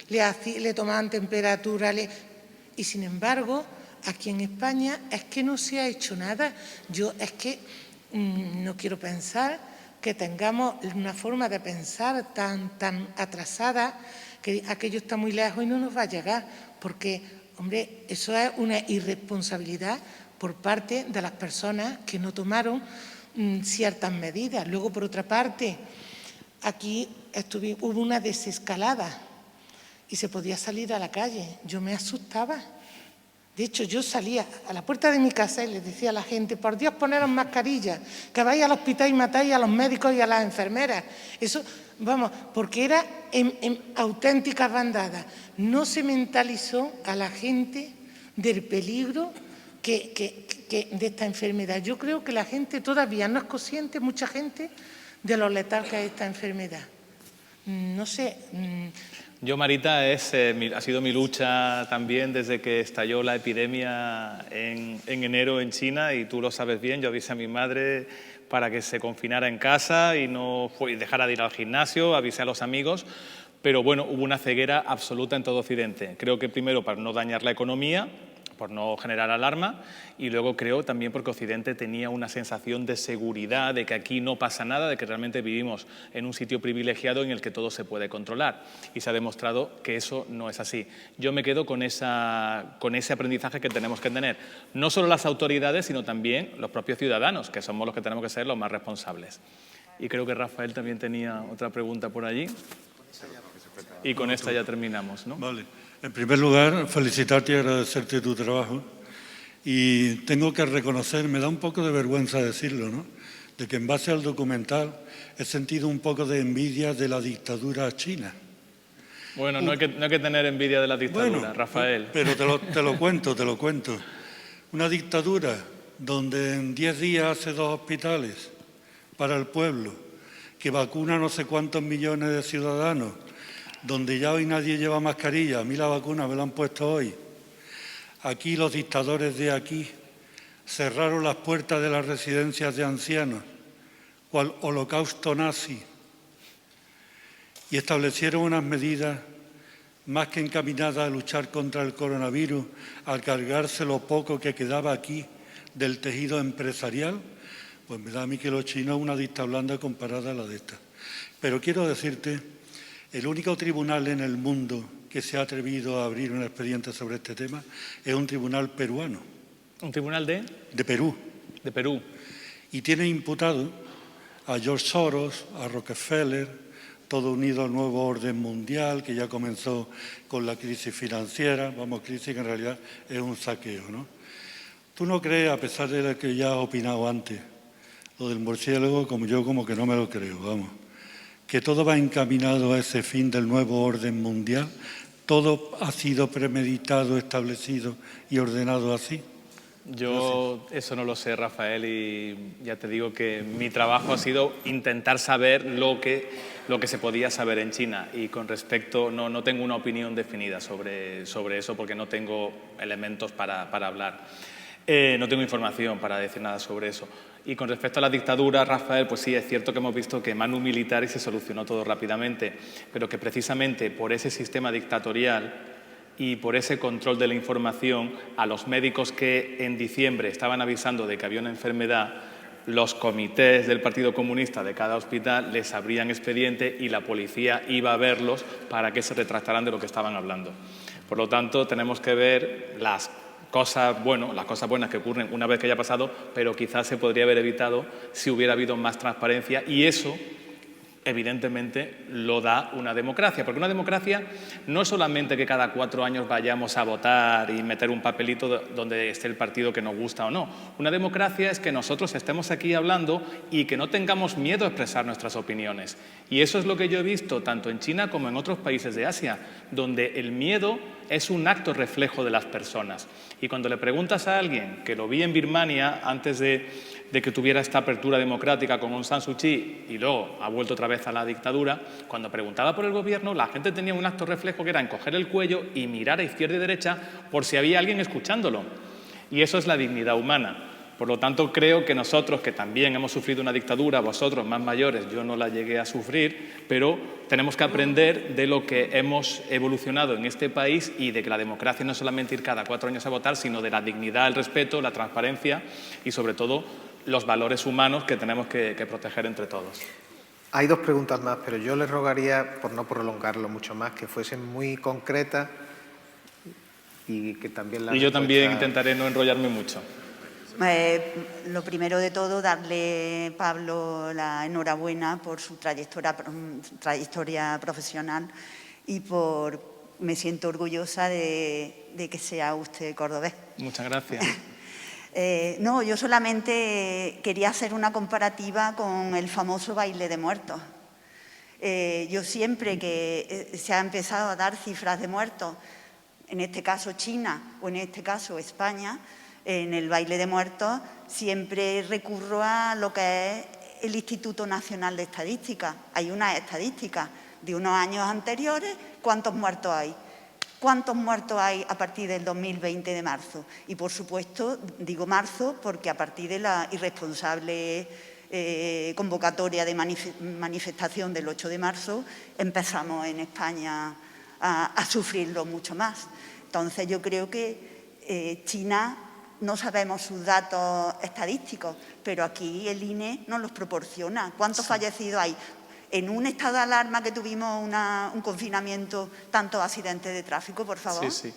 le tomaban temperatura, y sin embargo, aquí en España es que no se ha hecho nada. Yo es que no quiero pensar que tengamos una forma de pensar tan atrasada, que aquello está muy lejos y no nos va a llegar, porque, hombre, eso es una irresponsabilidad por parte de las personas que no tomaron ciertas medidas. Luego, por otra parte, aquí hubo una desescalada y se podía salir a la calle. Yo me asustaba. De hecho, yo salía a la puerta de mi casa y les decía a la gente, por Dios, poneros mascarillas, que vais al hospital y matáis a los médicos y a las enfermeras. Eso, vamos, porque era en auténticas bandadas. No se mentalizó a la gente del peligro de esta enfermedad. Yo creo que la gente todavía no es consciente, mucha gente, de lo letal que es esta enfermedad. No sé. Yo, Marita, ha sido mi lucha también desde que estalló la epidemia en enero en China, y tú lo sabes bien. Yo avisé a mi madre para que se confinara en casa y dejara de ir al gimnasio, avisé a los amigos, pero bueno, hubo una ceguera absoluta en todo Occidente. Creo que primero para no dañar la economía, por no generar alarma, y luego creo también porque Occidente tenía una sensación de seguridad, de que aquí no pasa nada, de que realmente vivimos en un sitio privilegiado en el que todo se puede controlar, y se ha demostrado que eso no es así. Yo me quedo con ese aprendizaje que tenemos que tener, no solo las autoridades, sino también los propios ciudadanos, que somos los que tenemos que ser los más responsables. Y creo que Rafael también tenía otra pregunta por allí, y con esta ya terminamos, ¿no? Vale. En primer lugar, felicitarte y agradecerte tu trabajo. Y tengo que reconocer, me da un poco de vergüenza decirlo, ¿no?, de que en base al documental he sentido un poco de envidia de la dictadura china. Bueno, no hay que tener envidia de la dictadura, bueno, Rafael. Pero te lo cuento. Una dictadura donde en 10 días hace 2 hospitales para el pueblo, que vacuna no sé cuántos millones de ciudadanos, donde ya hoy nadie lleva mascarilla. A mí la vacuna me la han puesto hoy. Aquí los dictadores de aquí cerraron las puertas de las residencias de ancianos, cual holocausto nazi, y establecieron unas medidas más que encaminadas a luchar contra el coronavirus, al cargarse lo poco que quedaba aquí del tejido empresarial. Pues me da a mí que los chinos una dicta blanda comparada a la de esta. Pero quiero decirte, el único tribunal en el mundo que se ha atrevido a abrir un expediente sobre este tema es un tribunal peruano. ¿Un tribunal de? De Perú. De Perú. Y tiene imputado a George Soros, a Rockefeller, todo unido al nuevo orden mundial que ya comenzó con la crisis financiera, crisis que en realidad es un saqueo, ¿no? ¿Tú no crees, a pesar de lo que ya has opinado antes, lo del murciélago, como que no me lo creo, que todo va encaminado a ese fin del nuevo orden mundial? ¿Todo ha sido premeditado, establecido y ordenado así? Yo eso no lo sé, Rafael, y ya te digo que mi trabajo ha sido intentar saber lo que se podía saber en China, y con respecto, no tengo una opinión definida sobre eso, porque no tengo elementos para hablar. No tengo información para decir nada sobre eso. Y con respecto a la dictadura, Rafael, pues sí, es cierto que hemos visto que manu militari se solucionó todo rápidamente, pero que precisamente por ese sistema dictatorial y por ese control de la información, a los médicos que en diciembre estaban avisando de que había una enfermedad, los comités del Partido Comunista de cada hospital les abrían expediente y la policía iba a verlos para que se retractaran de lo que estaban hablando. Por lo tanto, tenemos que ver las cosas buenas que ocurren una vez que haya pasado, pero quizás se podría haber evitado si hubiera habido más transparencia, y eso evidentemente lo da una democracia, porque una democracia no es solamente que cada 4 años vayamos a votar y meter un papelito donde esté el partido que nos gusta o no. Una democracia es que nosotros estemos aquí hablando y que no tengamos miedo a expresar nuestras opiniones. Y eso es lo que yo he visto tanto en China como en otros países de Asia, donde el miedo es un acto reflejo de las personas. Y cuando le preguntas a alguien, que lo vi en Birmania antes de que tuviera esta apertura democrática con Aung San Suu Kyi y luego ha vuelto otra vez a la dictadura, cuando preguntaba por el gobierno, la gente tenía un acto reflejo que era encoger el cuello y mirar a izquierda y derecha por si había alguien escuchándolo. Y eso es la dignidad humana. Por lo tanto, creo que nosotros, que también hemos sufrido una dictadura, vosotros más mayores, yo no la llegué a sufrir, pero tenemos que aprender de lo que hemos evolucionado en este país y de que la democracia no es solamente ir cada 4 años a votar, sino de la dignidad, el respeto, la transparencia y, sobre todo, los valores humanos que tenemos que proteger entre todos. Hay 2 preguntas más, pero yo les rogaría, por no prolongarlo mucho más, que fuesen muy concretas y que también la Y yo también intentaré no enrollarme mucho. Lo primero de todo, darle, Pablo, la enhorabuena por su trayectoria profesional y me siento orgullosa de que sea usted cordobés. Muchas gracias. No, yo solamente quería hacer una comparativa con el famoso baile de muertos. Yo siempre que se ha empezado a dar cifras de muertos, en este caso China o en este caso España, en el baile de muertos siempre recurro a lo que es el Instituto Nacional de Estadística. Hay unas estadísticas de unos años anteriores, ¿cuántos muertos hay? ¿Cuántos muertos hay a partir del 2020 de marzo? Y, por supuesto, digo marzo porque a partir de la irresponsable convocatoria de manifestación del 8 de marzo empezamos en España a sufrirlo mucho más. Entonces, yo creo que China no sabemos sus datos estadísticos, pero aquí el INE nos los proporciona. ¿Cuántos fallecidos hay? En un estado de alarma que tuvimos un confinamiento, tantos accidentes de tráfico, por favor. Sí, sí.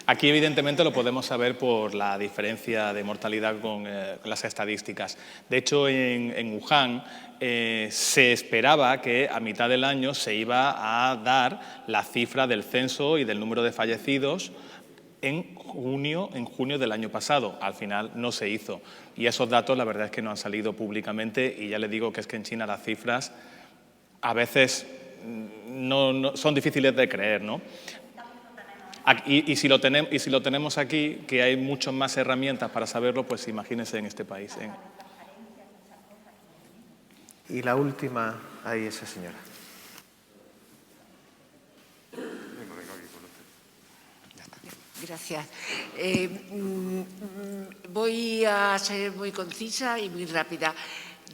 Aquí, evidentemente, lo podemos saber por la diferencia de mortalidad con las estadísticas. De hecho, en Wuhan se esperaba que a mitad del año se iba a dar la cifra del censo y del número de fallecidos en junio del año pasado. Al final no se hizo. Y esos datos, la verdad es que no han salido públicamente y ya le digo que es que en China las cifras a veces no son difíciles de creer, ¿no? Y si lo tenemos aquí, que hay muchas más herramientas para saberlo, pues imagínense en este país. Y la última, ahí esa señora. Gracias. Voy a ser muy concisa y muy rápida.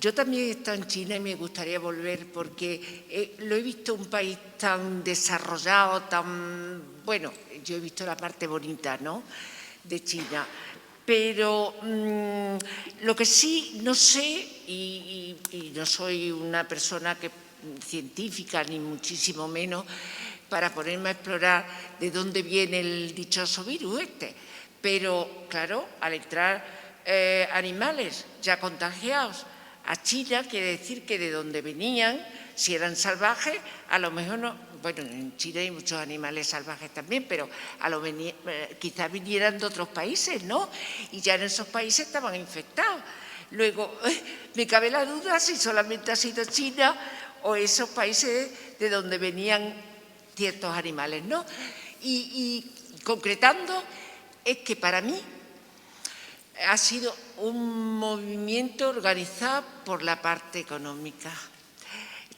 Yo también he estado en China y me gustaría volver porque lo he visto un país tan desarrollado, tan... Bueno, yo he visto la parte bonita, ¿no?, de China. Pero lo que sí no sé, y no soy una persona científica ni muchísimo menos, para ponerme a explorar de dónde viene el dichoso virus este. Pero, claro, al entrar animales ya contagiados a China, quiere decir que de donde venían, si eran salvajes, a lo mejor no... Bueno, en China hay muchos animales salvajes también, pero quizás vinieran de otros países, ¿no? Y ya en esos países estaban infectados. Luego, me cabe la duda si solamente ha sido China o esos países de donde venían ciertos animales, ¿no? Y concretando, es que para mí ha sido un movimiento organizado por la parte económica.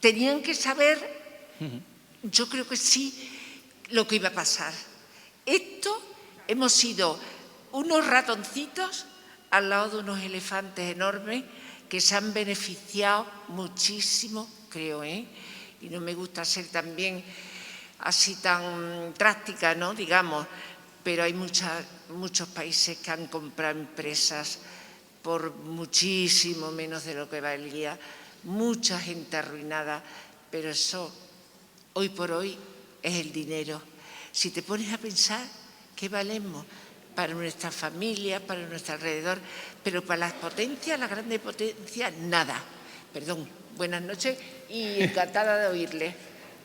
Tenían que saber, yo creo que sí, lo que iba a pasar. Hemos sido unos ratoncitos al lado de unos elefantes enormes que se han beneficiado muchísimo, creo, ¿eh? Y no me gusta ser también así tan drástica, ¿no?, digamos, pero hay muchos países que han comprado empresas por muchísimo menos de lo que valía, mucha gente arruinada, pero eso hoy por hoy es el dinero. Si te pones a pensar, ¿qué valemos? Para nuestras familias, para nuestro alrededor, pero para las potencias, las grandes potencias, nada. Perdón, buenas noches y encantada de oírle.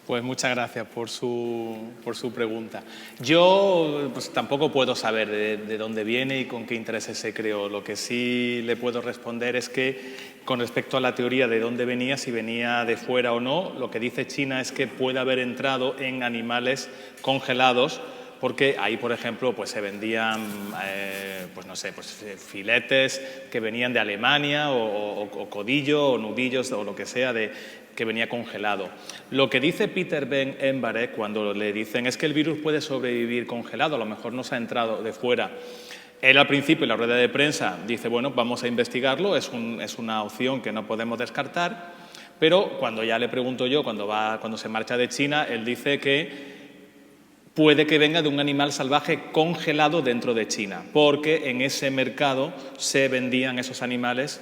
Pues muchas gracias por su pregunta. Yo pues, tampoco puedo saber de dónde viene y con qué intereses se creó. Lo que sí le puedo responder es que con respecto a la teoría de dónde venía, si venía de fuera o no, lo que dice China es que puede haber entrado en animales congelados, porque ahí, por ejemplo, pues se vendían filetes que venían de Alemania o codillo o nudillos o lo que sea que venía congelado. Lo que dice Peter Ben Embarek cuando le dicen es que el virus puede sobrevivir congelado, a lo mejor nos ha entrado de fuera. Él al principio en la rueda de prensa dice, bueno, vamos a investigarlo, es una opción que no podemos descartar, pero cuando ya le pregunto yo, cuando se marcha de China, él dice que puede que venga de un animal salvaje congelado dentro de China, porque en ese mercado se vendían esos animales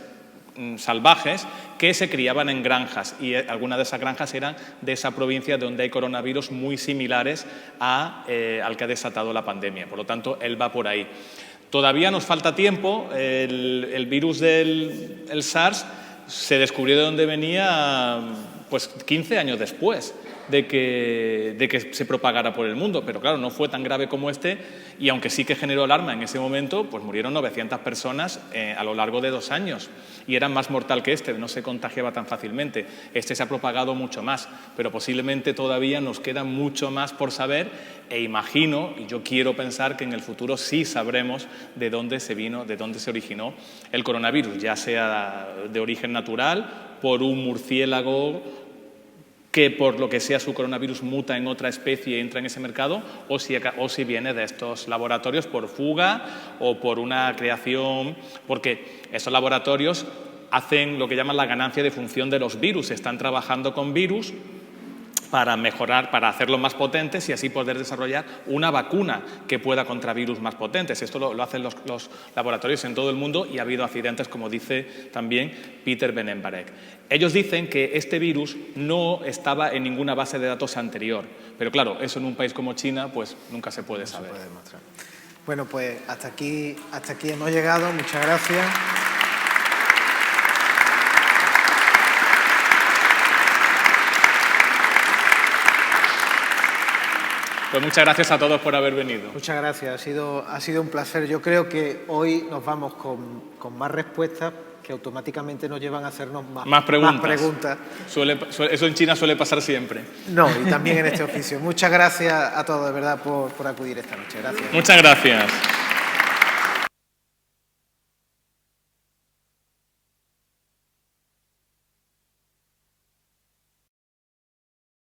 salvajes que se criaban en granjas y algunas de esas granjas eran de esa provincia donde hay coronavirus muy similares al que ha desatado la pandemia. Por lo tanto, él va por ahí. Todavía nos falta tiempo. El virus del SARS se descubrió de dónde venía pues 15 años después de que se propagara por el mundo, pero claro, no fue tan grave como este y aunque sí que generó alarma en ese momento, pues murieron 900 personas a lo largo de 2 años y era más mortal que este, no se contagiaba tan fácilmente. Este se ha propagado mucho más, pero posiblemente todavía nos queda mucho más por saber e imagino, y yo quiero pensar que en el futuro sí sabremos de dónde se vino, de dónde se originó el coronavirus, ya sea de origen natural, por un murciélago que por lo que sea su coronavirus muta en otra especie y entra en ese mercado, o si viene de estos laboratorios por fuga o por una creación, porque esos laboratorios hacen lo que llaman la ganancia de función de los virus, están trabajando con virus para mejorar, para hacerlos más potentes y así poder desarrollar una vacuna que pueda contra virus más potentes. Esto lo hacen los laboratorios en todo el mundo y ha habido accidentes, como dice también Peter Ben Embarek. Ellos dicen que este virus no estaba en ninguna base de datos anterior, pero claro, eso en un país como China pues nunca se puede saber. Se puede demostrar. Bueno, pues hasta aquí hemos llegado. Muchas gracias. Pues muchas gracias a todos por haber venido. Muchas gracias, ha sido un placer. Yo creo que hoy nos vamos con más respuestas que automáticamente nos llevan a hacernos más preguntas. Eso en China suele pasar siempre. No, y también en este oficio. Muchas gracias a todos, de verdad, por acudir esta noche. Gracias. Muchas gracias.